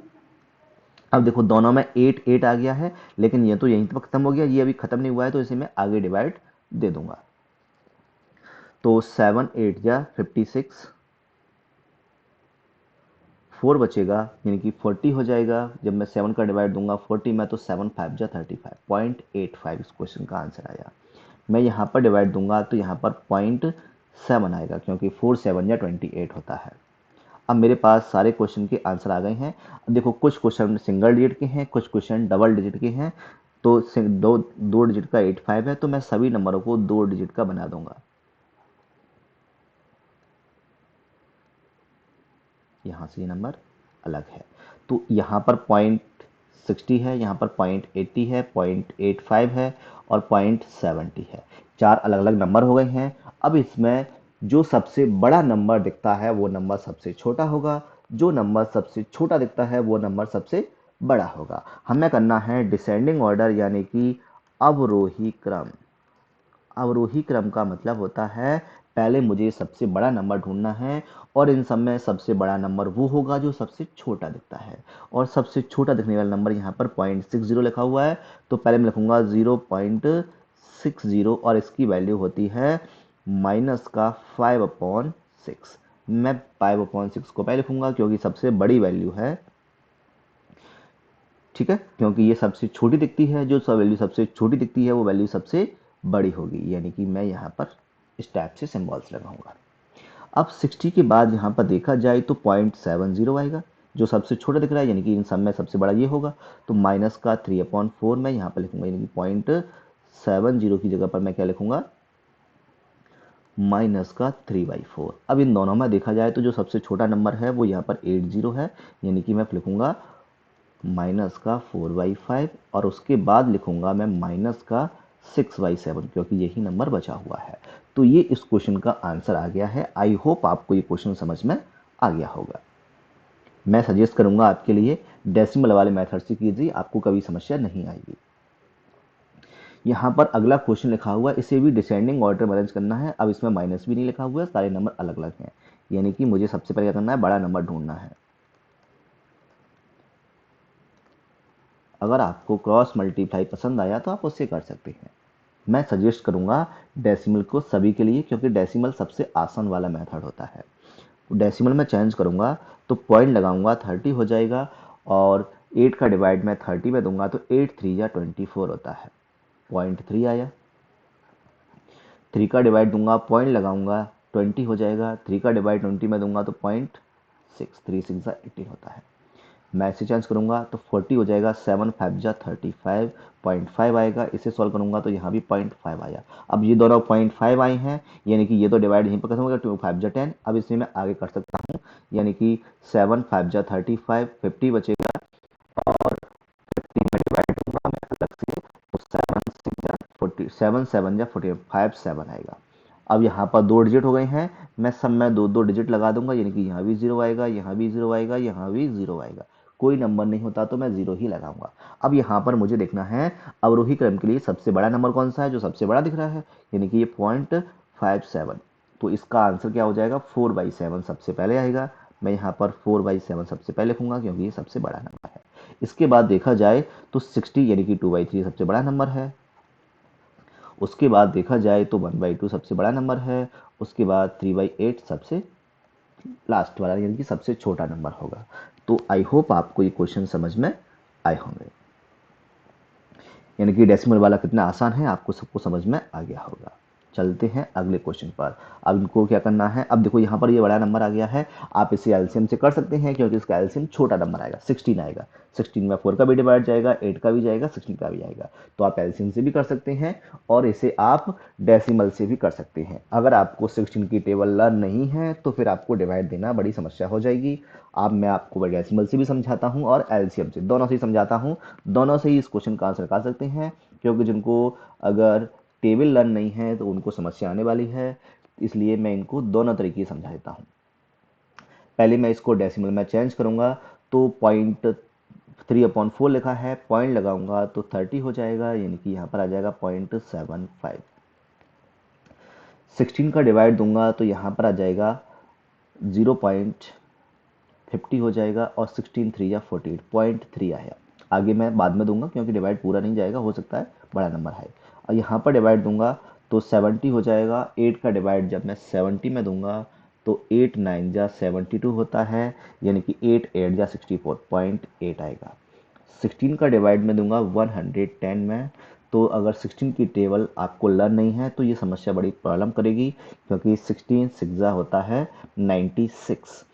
अब देखो दोनों में 8 8 आ गया है, लेकिन ये तो यहीं तक खत्म हो गया, ये अभी खत्म नहीं हुआ है, तो इसे मैं आगे डिवाइड दे दूंगा। तो 7 8 या 56, 4 बचेगा, यानी कि 40 हो जाएगा। जब मैं 7 का डिवाइड दूंगा 40 में, तो 7 5 जा 35.85 इस क्वेश्चन का आंसर आया। मैं यहाँ पर डिवाइड दूंगा तो यहाँ पर 0.7 आएगा, क्योंकि 4 7 या 28 होता है। अब मेरे पास सारे क्वेश्चन के आंसर आ गए हैं। अब देखो कुछ क्वेश्चन सिंगल डिजिट के हैं, कुछ क्वेश्चन डबल डिजिट के हैं। तो दो दो डिजिट का 85 है, तो मैं सभी नंबरों को 2 डिजिट का बना दूंगा। यहाँ से ये नंबर अलग है, तो यहाँ पर 0.60 है, यहाँ पर 0.80 है, 0.85 है, और 0.70 है। चार अलग अलग नंबर हो गए हैं। अब इसमें जो सबसे बड़ा नंबर दिखता है वो नंबर सबसे छोटा होगा, जो नंबर सबसे छोटा दिखता है वो नंबर सबसे बड़ा होगा। हमें करना है डिसेंडिंग ऑर्डर यानी कि अवरोही क्रम। अवरोही क्रम का मतलब होता है पहले मुझे सबसे बड़ा नंबर ढूंढना है और इन सब में सबसे बड़ा नंबर वो होगा जो सबसे छोटा दिखता है, और सबसे छोटा दिखने वाला नंबर यहाँ पर 0.60 लिखा हुआ है, तो पहले मैं लिखूंगा 0.60 और इसकी वैल्यू होती है माइनस का 5/6। मैं 5/6 को पहले लिखूंगा क्योंकि सबसे बड़ी वैल्यू है, ठीक है, क्योंकि ये सबसे छोटी दिखती है, जो सब वैल्यू सबसे छोटी दिखती है वो वैल्यू सबसे बड़ी होगी, यानी कि मैं यहाँ पर इस टाइप से सिंबल्स लगाऊंगा। अब 60 के बाद यहाँ पर देखा जाए तो 0.70 आएगा, जो सबसे छोटा दिख रहा है, यानी कि इन सब में सबसे बड़ा ये होगा, तो माइनस का 3/4 मैं यहाँ पर लिखूंगा, यानी कि 0.70 की जगह पर मैं क्या लिखूंगा, माइनस का 3/4। अब इन दोनों में देखा जाए तो जो सबसे छोटा नंबर है वो यहाँ पर 80 है, यानी कि मैं लिखूंगा माइनस का 4/5 और उसके बाद लिखूंगा मैं माइनस का 6/7, क्योंकि यही नंबर बचा हुआ है। तो ये इस क्वेश्चन का आंसर आ गया है। आई होप आपको ये क्वेश्चन समझ में आ गया होगा। मैं सजेस्ट करूंगा आपके लिए डेसिमल वाले मेथड से कीजिए, आपको कभी समस्या नहीं आएगी। यहाँ पर अगला क्वेश्चन लिखा हुआ है, इसे भी डिसेंडिंग ऑर्डर में अरेंज करना है। अब इसमें माइनस भी नहीं लिखा हुआ है, सारे नंबर अलग अलग हैं, यानी कि मुझे सबसे पहले क्या करना है, बड़ा नंबर ढूंढना है। अगर आपको क्रॉस मल्टीप्लाई पसंद आया तो आप उससे कर सकते हैं। मैं सजेस्ट करूंगा डेसिमल को सभी के लिए, क्योंकि डेसिमल सबसे आसान वाला मेथड होता है। डेसिमल में चेंज करूंगा तो पॉइंट लगाऊंगा 30 हो जाएगा, और 8 का डिवाइड मैं 30 में दूंगा तो 8 3 या 24 होता है, 0.3 आया। 3 का डिवाइड दूंगा, पॉइंट लगाऊंगा, 20 हो जाएगा। 3 का डिवाइड 20 में दूंगा तो 0.6, 3 6 18 होता है। मैं इसे चेंज करूंगा तो 40 हो जाएगा, 7 5 जा 35, 0.5 आएगा। इसे सॉल्व करूंगा तो यहाँ भी 0.5 आया। अब ये दोनों 0.5 आए हैं, यानी कि ये तो डिवाइड यहीं पर खत्म हो गया, 2 5 जा 10। अब इसमें मैं आगे कर सकता हूँ, यानी कि 7 5 जा 35, 50 बचेगा, और 50 में डिवाइड दूंगा मैं अलग से, तो 7 6 जा 40, 7 7 जा 45, 7 आएगा। अब यहाँ पर दो डिजिट हो गए हैं, मैं सब में दो दो डिजिट लगा दूंगा, यानी कि यहाँ भी जीरो आएगा, यहाँ भी जीरो आएगा, यहाँ भी जीरो आएगा। कोई नंबर नहीं होता तो मैं जीरो ही लगाऊंगा। अब यहाँ पर मुझे देखना है अवरोही क्रम के लिए सबसे बड़ा नंबर कौन सा है, जो सबसे बड़ा दिख रहा है, यानी कि ये 0.57। तो इसका आंसर क्या हो जाएगा, 4/7 सबसे पहले आएगा। मैं यहाँ पर 4/7 सबसे पहले लिखूंगा क्योंकि ये सबसे बड़ा नंबर है। इसके बाद देखा जाए तो 60 यानी कि 2/3 सबसे बड़ा नंबर है। उसके बाद देखा जाए तो 1/2 सबसे बड़ा नंबर है। उसके बाद 3/8 सबसे लास्ट वाला यानी कि सबसे छोटा नंबर होगा। तो आई होप आपको ये क्वेश्चन समझ में आए होंगे, यानी कि डेसिमल वाला कितना आसान है आपको सबको समझ में आ गया होगा। चलते हैं अगले क्वेश्चन पर। अब इनको क्या करना है, अब देखो यहाँ पर ये बड़ा नंबर आ गया है, आप इसे एलसीएम से कर सकते हैं क्योंकि इसका एलसीएम छोटा नंबर आएगा, 16 आएगा। 16 में 4 का भी डिवाइड जाएगा, 8 का भी जाएगा, 16 का भी जाएगा। तो आप एलसीएम से भी कर सकते हैं और इसे आप डेसिमल से भी कर सकते हैं। अगर आपको 16 की टेबल लर्न नहीं है तो फिर आपको डिवाइड देना बड़ी समस्या हो जाएगी। अब मैं आपको डेसिमल से भी समझाता हूँ और एलसीएम से, दोनों से ही समझाता हूँ। दोनों से ही इस क्वेश्चन का आंसर निकाल सकते हैं, क्योंकि जिनको अगर टेबल लर्न नहीं है तो उनको समस्या आने वाली है, इसलिए मैं इनको दोनों तरीके से समझा देता हूँ। पहले मैं इसको डेसिमल में चेंज करूंगा तो 0.3/4 लिखा है, पॉइंट लगाऊंगा तो 30 हो जाएगा, यानी कि यहाँ पर आ जाएगा 0.75। 16 का डिवाइड दूंगा तो यहाँ पर आ जाएगा 0.50 हो जाएगा, और 16 3 या 48, 0.3 आया। आगे मैं बाद में दूंगा क्योंकि डिवाइड पूरा नहीं जाएगा, हो सकता है बड़ा नंबर है। और यहाँ पर डिवाइड दूंगा तो 70 हो जाएगा। 8 का डिवाइड जब मैं 70 में दूंगा तो 8 9 जा 72 होता है, यानी कि 8 8 जा 64, 0.8 आएगा। 16 का डिवाइड में दूंगा 110 में, तो अगर 16 की टेबल आपको लर्न नहीं है तो ये समस्या बड़ी प्रॉब्लम करेगी, क्योंकि 16 सिक्सा होता है 96,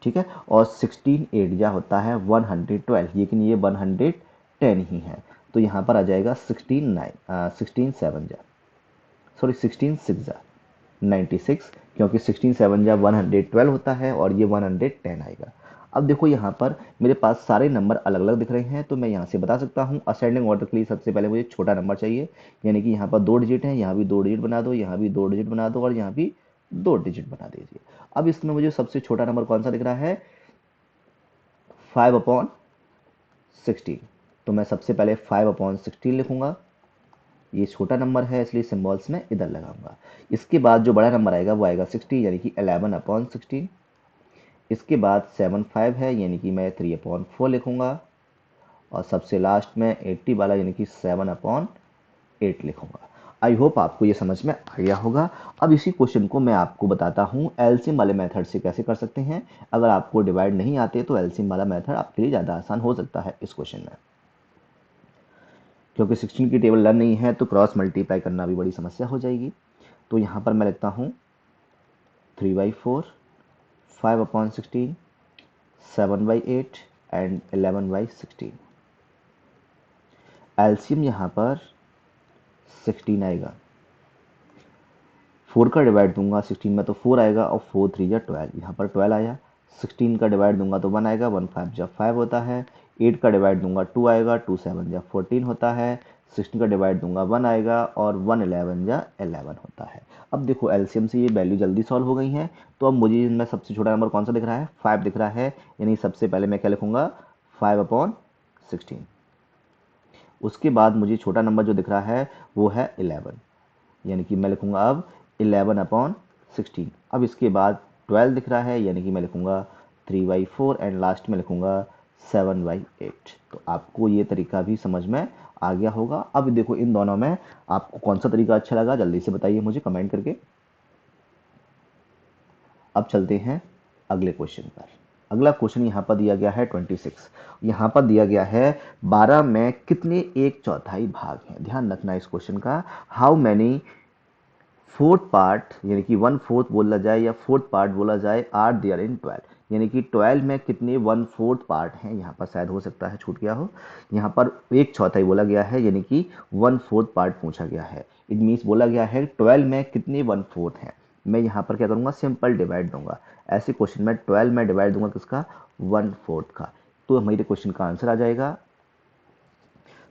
ठीक है, और 16 8 जा होता है 112, लेकिन ये 110 ही है, तो यहाँ पर आ जाएगा 16 7 जा, सॉरी 16 6 जा 96, क्योंकि 16 7 जा 112 होता है और ये 110 आएगा। अब देखो यहाँ पर मेरे पास सारे नंबर अलग अलग दिख रहे हैं, तो मैं यहाँ से बता सकता हूँ असेंडिंग ऑर्डर के लिए सबसे पहले मुझे छोटा नंबर चाहिए, यानी कि यहाँ पर दो डिजिट है, यहाँ भी दो डिजिट बना दो, यहाँ भी दो डिजिट बना दो, और यहाँ भी 2 डिजिट बना दीजिए। अब इसमें मुझे सबसे छोटा नंबर कौन सा दिख रहा है, 5/16। तो मैं सबसे पहले 5/16 लिखूंगा। ये छोटा नंबर है इसलिए सिंबल्स में इधर लगाऊंगा। इसके बाद जो बड़ा नंबर आएगा वो आएगा 60 यानी कि 11/16। इसके बाद 75 है यानी कि मैं 3/4 लिखूंगा। और सबसे लास्ट में 80 वाला यानी कि 7/8 लिखूंगा। आई होप आपको ये समझ में आ गया होगा। अब इसी क्वेश्चन को मैं आपको बताता हूँ एलसीएम वाले मेथड से कैसे कर सकते हैं। अगर आपको डिवाइड नहीं आते तो एलसीएम वाला मेथड आपके लिए ज़्यादा आसान हो सकता है इस क्वेश्चन में। क्योंकि 16 की टेबल लर्न नहीं है तो क्रॉस मल्टीप्लाई करना भी बड़ी समस्या हो जाएगी। तो यहाँ पर मैं लिखता हूँ 3/4, 5/16, 7/8 एंड 11/16। एलसीएम यहाँ पर 16 आएगा। 4 का डिवाइड दूंगा 16 में तो 4 आएगा और 4 3 या 12, यहाँ पर 12 आया। 16 का डिवाइड दूंगा तो 1 आएगा, 1 5 जब 5 होता है। 8 का डिवाइड दूंगा 2 आएगा, 2 7 जब 14 होता है। 16 का डिवाइड दूंगा 1 आएगा और 1 11 या 11 होता है। अब देखो एलसीएम से ये वैल्यू जल्दी सॉल्व हो गई है। तो अब मुझे इनमें सबसे छोटा नंबर कौन सा दिख रहा है, 5 दिख रहा है। यानी सबसे पहले मैं क्या लिखूंगा, 5/16। उसके बाद मुझे छोटा नंबर जो दिख रहा है वो है 11, यानी कि मैं लिखूंगा अब 11/16। अब इसके बाद 12 दिख रहा है यानी कि मैं लिखूंगा 3/4 एंड लास्ट में लिखूंगा 7/8। तो आपको ये तरीका भी समझ में आ गया होगा। अब देखो इन दोनों में आपको कौन सा तरीका अच्छा लगा जल्दी से बताइए मुझे कमेंट करके। अब चलते हैं अगले क्वेश्चन पर। अगला क्वेश्चन यहाँ पर दिया गया है 26। यहाँ पर दिया गया है 12 में कितने 1/4 भाग हैं। ध्यान रखना इस क्वेश्चन का। हाउ मैनी फोर्थ पार्ट यानी कि 1/4 बोला जाए या फोर्थ पार्ट बोला जाए आर देयर इन 12, यानी कि 12 में कितने 1/4 पार्ट हैं। यहाँ पर शायद हो सकता है छूट गया हो। यहाँ पर 1/4 बोला गया है यानी कि 1/4 पार्ट पूछा गया है। इट मीन्स बोला गया है 12 में कितने 1/4 हैं। मैं यहाँ पर क्या करूँगा, सिंपल डिवाइड दूंगा। ऐसे क्वेश्चन में 12 में डिवाइड दूंगा किसका, 1/4 का। तो मेरे क्वेश्चन का आंसर आ जाएगा।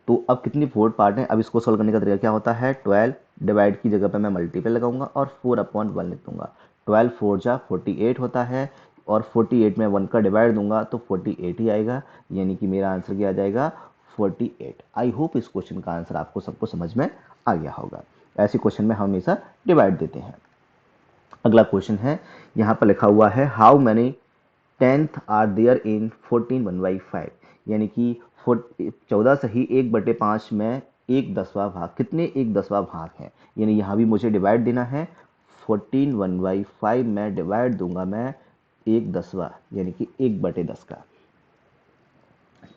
तो अब कितनी फोर्थ पार्ट है, अब इसको सोल्व करने का तरीका क्या होता है, 12 डिवाइड की जगह पे मैं मल्टीपल लगाऊंगा और 4/1 लिख दूंगा। 12 4 जा 48 होता है और 48 में 1 का डिवाइड दूंगा तो 48 ही आएगा, यानी कि मेरा आंसर क्या आ जाएगा, 48। आई होप इस क्वेश्चन का आंसर आपको सबको समझ में आ गया होगा। ऐसे क्वेश्चन में हम हमेशा डिवाइड देते हैं। अगला क्वेश्चन है, यहाँ पर लिखा हुआ है how many 10th are there in 14 1/5, यानी कि 14 से ही 1/5 में 1/10वां भाग, कितने 1/10वां भाग हैं। यानी यहाँ भी मुझे डिवाइड देना है। 14 1/5 में डिवाइड दूंगा मैं 1/10वां यानी कि 1/10 का।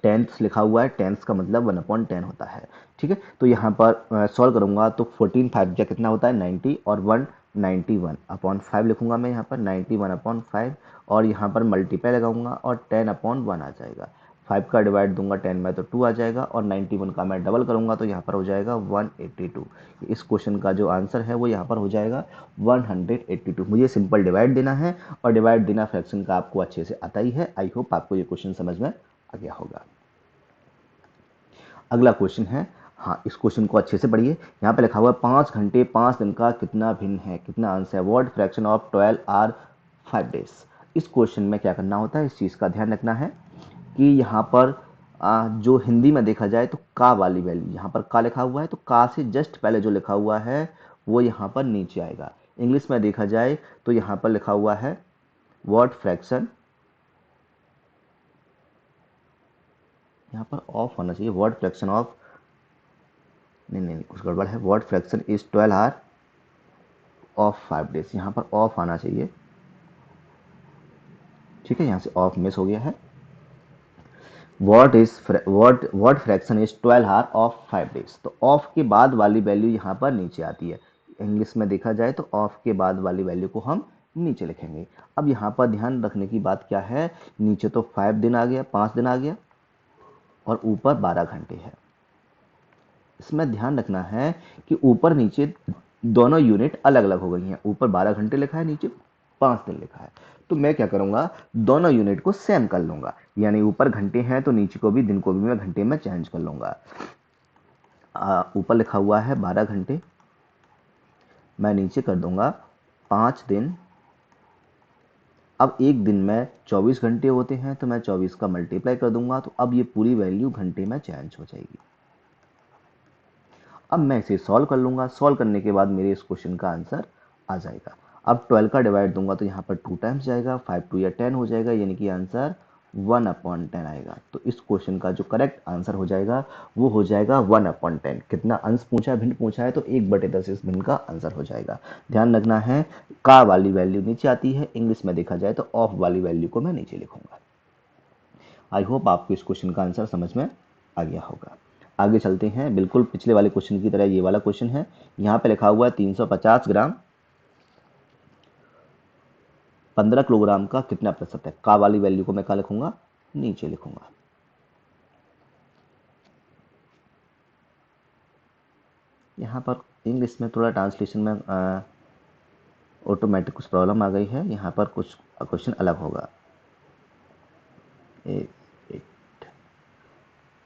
टेंथ लिखा हुआ है, टेंथ का मतलब 1/10 होता है। ठीक है, तो यहाँ पर सॉल्व करूंगा तो 14 5 जा कितना होता है 90 और 1 91/5 लिखूंगा मैं यहाँ पर 91/5 और यहाँ पर मल्टीप्लाई लगाऊंगा और 10/1 आ जाएगा। 5 का डिवाइड दूंगा 10 में तो 2 आ जाएगा और 91 का मैं डबल करूंगा तो यहाँ पर हो जाएगा 182। इस क्वेश्चन का जो आंसर है वो यहाँ पर हो जाएगा 182। मुझे सिंपल डिवाइड देना है और डिवाइड देना फ्रैक्शन का आपको अच्छे से आता ही है। आई होप आपको ये क्वेश्चन समझ में आ गया होगा। अगला क्वेश्चन है, हाँ इस क्वेश्चन को अच्छे से पढ़िए। यहाँ पे लिखा हुआ है 5 घंटे 5 दिन का कितना भिन्न है, कितना आंसर है, what fraction of 12 are 5 days. इस क्वेश्चन में क्या करना होता है, इस चीज़ का ध्यान रखना है कि यहाँ पर जो हिंदी में देखा जाए तो का वाली वैल्यू, यहाँ पर का लिखा हुआ है तो का से जस्ट पहले जो लिखा हुआ है वो यहाँ पर नीचे आएगा। इंग्लिश में देखा जाए तो यहाँ पर लिखा हुआ है व्हाट फ्रैक्शन, यहाँ पर ऑफ होना चाहिए, व्हाट फ्रैक्शन ऑफ, नहीं नहीं कुछ गड़बड़ है, what fraction is 12 are of 5 days, यहाँ पर ऑफ आना चाहिए। ठीक है, यहाँ से ऑफ मिस हो गया है। What fraction is 12 are of 5 days, तो ऑफ के बाद वाली वैल्यू यहाँ पर नीचे आती है। इंग्लिश में देखा जाए तो ऑफ के बाद वाली वैल्यू को हम नीचे लिखेंगे। अब यहाँ पर ध्यान रखने की बात क्या है, नीचे तो 5 दिन आ गया, 5 दिन आ गया और ऊपर 12 घंटे है। इसमें ध्यान रखना है कि ऊपर नीचे दोनों यूनिट अलग अलग हो गई हैं। ऊपर 12 घंटे लिखा है, नीचे 5 दिन लिखा है। तो मैं क्या करूंगा, दोनों यूनिट को सेम कर लूंगा, यानी ऊपर घंटे हैं तो नीचे को भी, दिन को भी मैं घंटे में चेंज कर लूंगा। ऊपर लिखा हुआ है 12 घंटे, मैं नीचे कर दूंगा 5 दिन। अब एक दिन में 24 घंटे होते हैं तो मैं 24 का मल्टीप्लाई कर दूंगा, तो अब ये पूरी वैल्यू घंटे में चेंज हो जाएगी। अब मैं इसे सॉल्व कर लूंगा, सॉल्व करने के बाद मेरे इस क्वेश्चन का आंसर आ जाएगा। अब 12 का डिवाइड दूंगा तो यहाँ पर 2 टाइम्स जाएगा, 5 2 या 10 हो जाएगा, यानी कि आंसर 1/10 आएगा। तो इस क्वेश्चन का जो करेक्ट आंसर हो जाएगा वो हो जाएगा 1/10। कितना अंश पूछा है, भिन्न पूछा है, तो 1/10 इस भिन्न का आंसर हो जाएगा। ध्यान रखना है, का वाली वैल्यू नीचे आती है, इंग्लिश में देखा जाए तो ऑफ वाली वैल्यू को मैं नीचे लिखूंगा। आई होप आपको इस क्वेश्चन का आंसर समझ में आ गया होगा। आगे चलते हैं, बिल्कुल पिछले वाले क्वेश्चन की तरह ये वाला क्वेश्चन है। यहाँ पे लिखा हुआ है 350 ग्राम 15 किलोग्राम का कितना प्रतिशत है। का वाली वैल्यू को मैं क्या लिखूंगा, नीचे लिखूंगा। यहाँ पर इंग्लिश में थोड़ा ट्रांसलेशन में ऑटोमेटिक कुछ प्रॉब्लम आ गई है, यहाँ पर कुछ क्वेश्चन अलग होगा।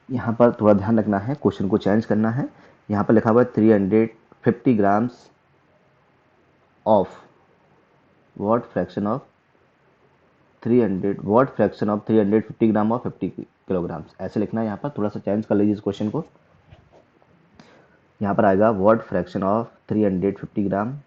यहाँ पर थोड़ा ध्यान रखना है, क्वेश्चन को चेंज करना है। यहाँ पर लिखा हुआ है 350 grams of what fraction of 350 ग्राम और 50 किलोग्राम्स, ऐसे लिखना है। यहाँ पर थोड़ा सा चेंज कर लीजिए इस क्वेश्चन को। यहाँ पर आएगा व्हाट फ्रैक्शन ऑफ 350 ग्राम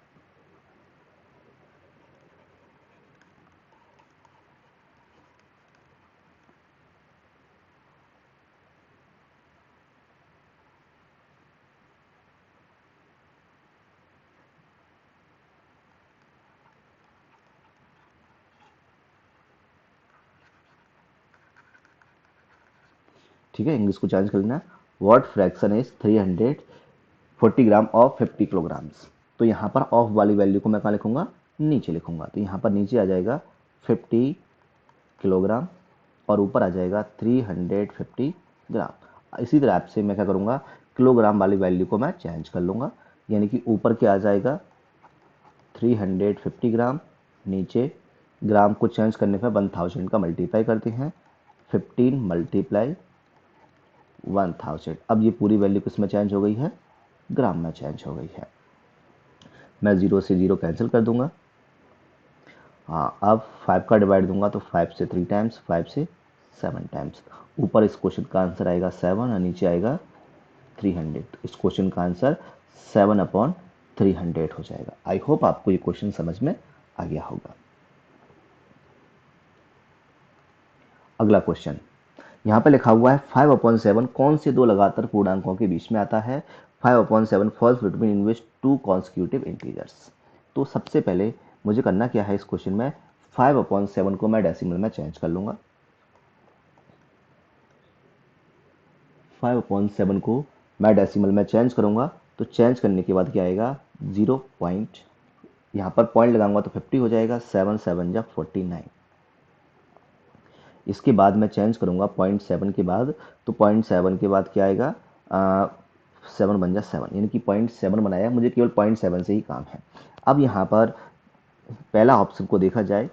ठीक है, इंग्लिश को चेंज कर लेना। What fraction is 340 gram of 50 kilograms. तो यहाँ पर ऑफ वाली वैल्यू को मैं कहाँ लिखूंगा, नीचे लिखूंगा। तो यहाँ पर नीचे आ जाएगा 50 किलोग्राम और ऊपर आ जाएगा 350 ग्राम। इसी तरह से मैं क्या करूँगा, किलोग्राम वाली वैल्यू को मैं चेंज कर लूँगा, यानी कि ऊपर क्या आ जाएगा 350 ग्राम, नीचे ग्राम को चेंज करने पर 1000 का मल्टीप्लाई करते हैं, 15 मल्टीप्लाई 1000। अब ये पूरी वैल्यू किस में चेंज हो गई है, ग्राम में चेंज हो गई है। मैं 0 से 0 कैंसिल कर दूंगा। हाँ, अब 5 का डिवाइड दूंगा तो 5 से 3 टाइम्स, 5 से 7 टाइम्स। ऊपर इस क्वेश्चन का आंसर आएगा 7 और नीचे आएगा 300। इस क्वेश्चन का आंसर 7/300 हो जाएगा। आई होप आपको ये क्वेश्चन समझ में आ गया होगा। अगला क्वेश्चन यहाँ पे लिखा हुआ है 5/7 कौन से दो लगातार पूर्णांकों के बीच में आता है। 5/7 false between in which to consecutive integers. तो सबसे पहले मुझे करना क्या है, इस क्वेश्चन में 5/7 को मैं डेसिमल में चेंज कर लूंगा। 5/7 को मैं डेसिमल में चेंज करूंगा, तो चेंज करने के बाद क्या आएगा 0 पॉइंट, यहाँ पर पॉइंट लगाऊंगा तो 50 हो जाएगा, 7 7 जा 49। इसके बाद मैं चेंज करूंगा 0.7 के बाद, तो 0.7 के बाद क्या आएगा 7 बन जा 7, यानी कि 0.7 बनाया, मुझे केवल 0.7 से ही काम है। अब यहाँ पर पहला ऑप्शन को देखा जाए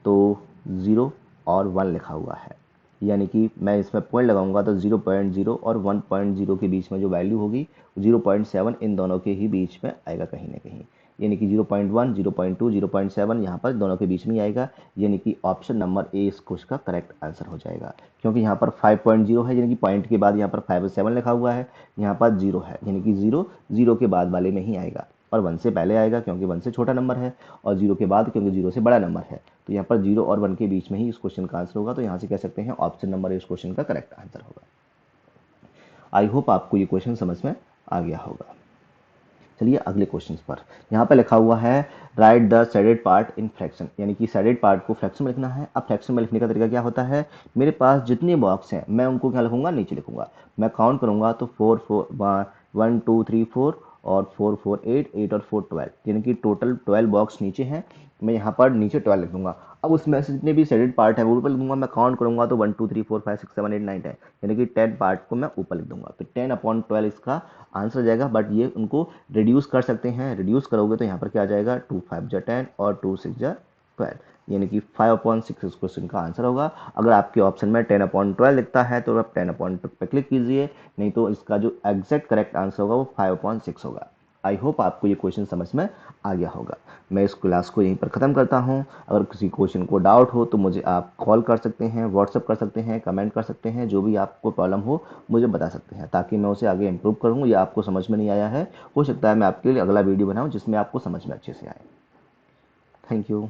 तो 0 और 1 लिखा हुआ है, यानी कि मैं इसमें पॉइंट लगाऊंगा तो 0.0 और 1.0 के बीच में जो वैल्यू होगी 0.7 इन दोनों के ही बीच में आएगा कहीं ना कहीं, यानी कि 0.1 0.2 0.7 यहाँ पर दोनों के बीच में आएगा, यानी कि ऑप्शन नंबर ए इस क्वेश्चन का करेक्ट आंसर हो जाएगा। क्योंकि यहाँ पर 5.0 है, यानी कि पॉइंट के बाद यहाँ पर 5 और 7 लिखा हुआ है, यहाँ पर 0 है, यानी कि 0 0 के बाद वाले में ही आएगा, और 1 से पहले आएगा क्योंकि 1 से छोटा नंबर है, और 0 के बाद क्योंकि 0 से बड़ा नंबर है। तो यहाँ पर 0 और 1 के बीच में ही इस क्वेश्चन का आंसर होगा, तो यहाँ से कह सकते हैं ऑप्शन नंबर इस क्वेश्चन का करेक्ट आंसर होगा। आई होप आपको ये क्वेश्चन समझ में आ गया होगा। चलिए अगले क्वेश्चन पर। यहाँ पे लिखा हुआ है right the shaded part in fraction, यानी कि शेडेड पार्ट को फ्रैक्शन में लिखना है। अब फ्रैक्शन में लिखने का तरीका क्या होता है, मेरे पास जितने बॉक्स हैं मैं उनको क्या लिखूंगा, नीचे लिखूंगा। मैं काउंट करूंगा तो 4 4 1 2 3 4 और 4 4 8 8 और 4 12, यानी कि टोटल 12 बॉक्स नीचे हैं। मैं यहाँ पर नीचे 12 लिख दूंगा। अब उसमें से जितने भी शेडेड पार्ट है वो ऊपर लिख दूंगा। मैं काउंट करूंगा तो 1 2 3 4 5 6 7 8 9 10, यानी कि 10 पार्ट को मैं ऊपर लिख दूंगा। तो 10/12 इसका आंसर जाएगा। बट ये उनको रिड्यूस कर सकते हैं, रिड्यूस करोगे तो यहाँ पर क्या आ जाएगा 2 5 जा 10 और 2 6 जा 12, यानी कि 5/6 इस क्वेश्चन का आंसर होगा। अगर आपके ऑप्शन में 10/12 लिखता है तो आप 10/12 पे क्लिक कीजिए, नहीं तो इसका जो एग्जैक्ट करेक्ट आंसर होगा वो 5/6 होगा। आई होप आपको ये क्वेश्चन समझ में आ गया होगा। मैं इस क्लास को यहीं पर ख़त्म करता हूँ। अगर किसी क्वेश्चन को डाउट हो तो मुझे आप कॉल कर सकते हैं, व्हाट्सअप कर सकते हैं, कमेंट कर सकते हैं, जो भी आपको प्रॉब्लम हो मुझे बता सकते हैं, ताकि मैं उसे आगे इम्प्रूव करूँ। या आपको समझ में नहीं आया है, हो सकता है मैं आपके लिए अगला वीडियो बनाऊँ जिसमें आपको समझ में अच्छे से आए। Thank you.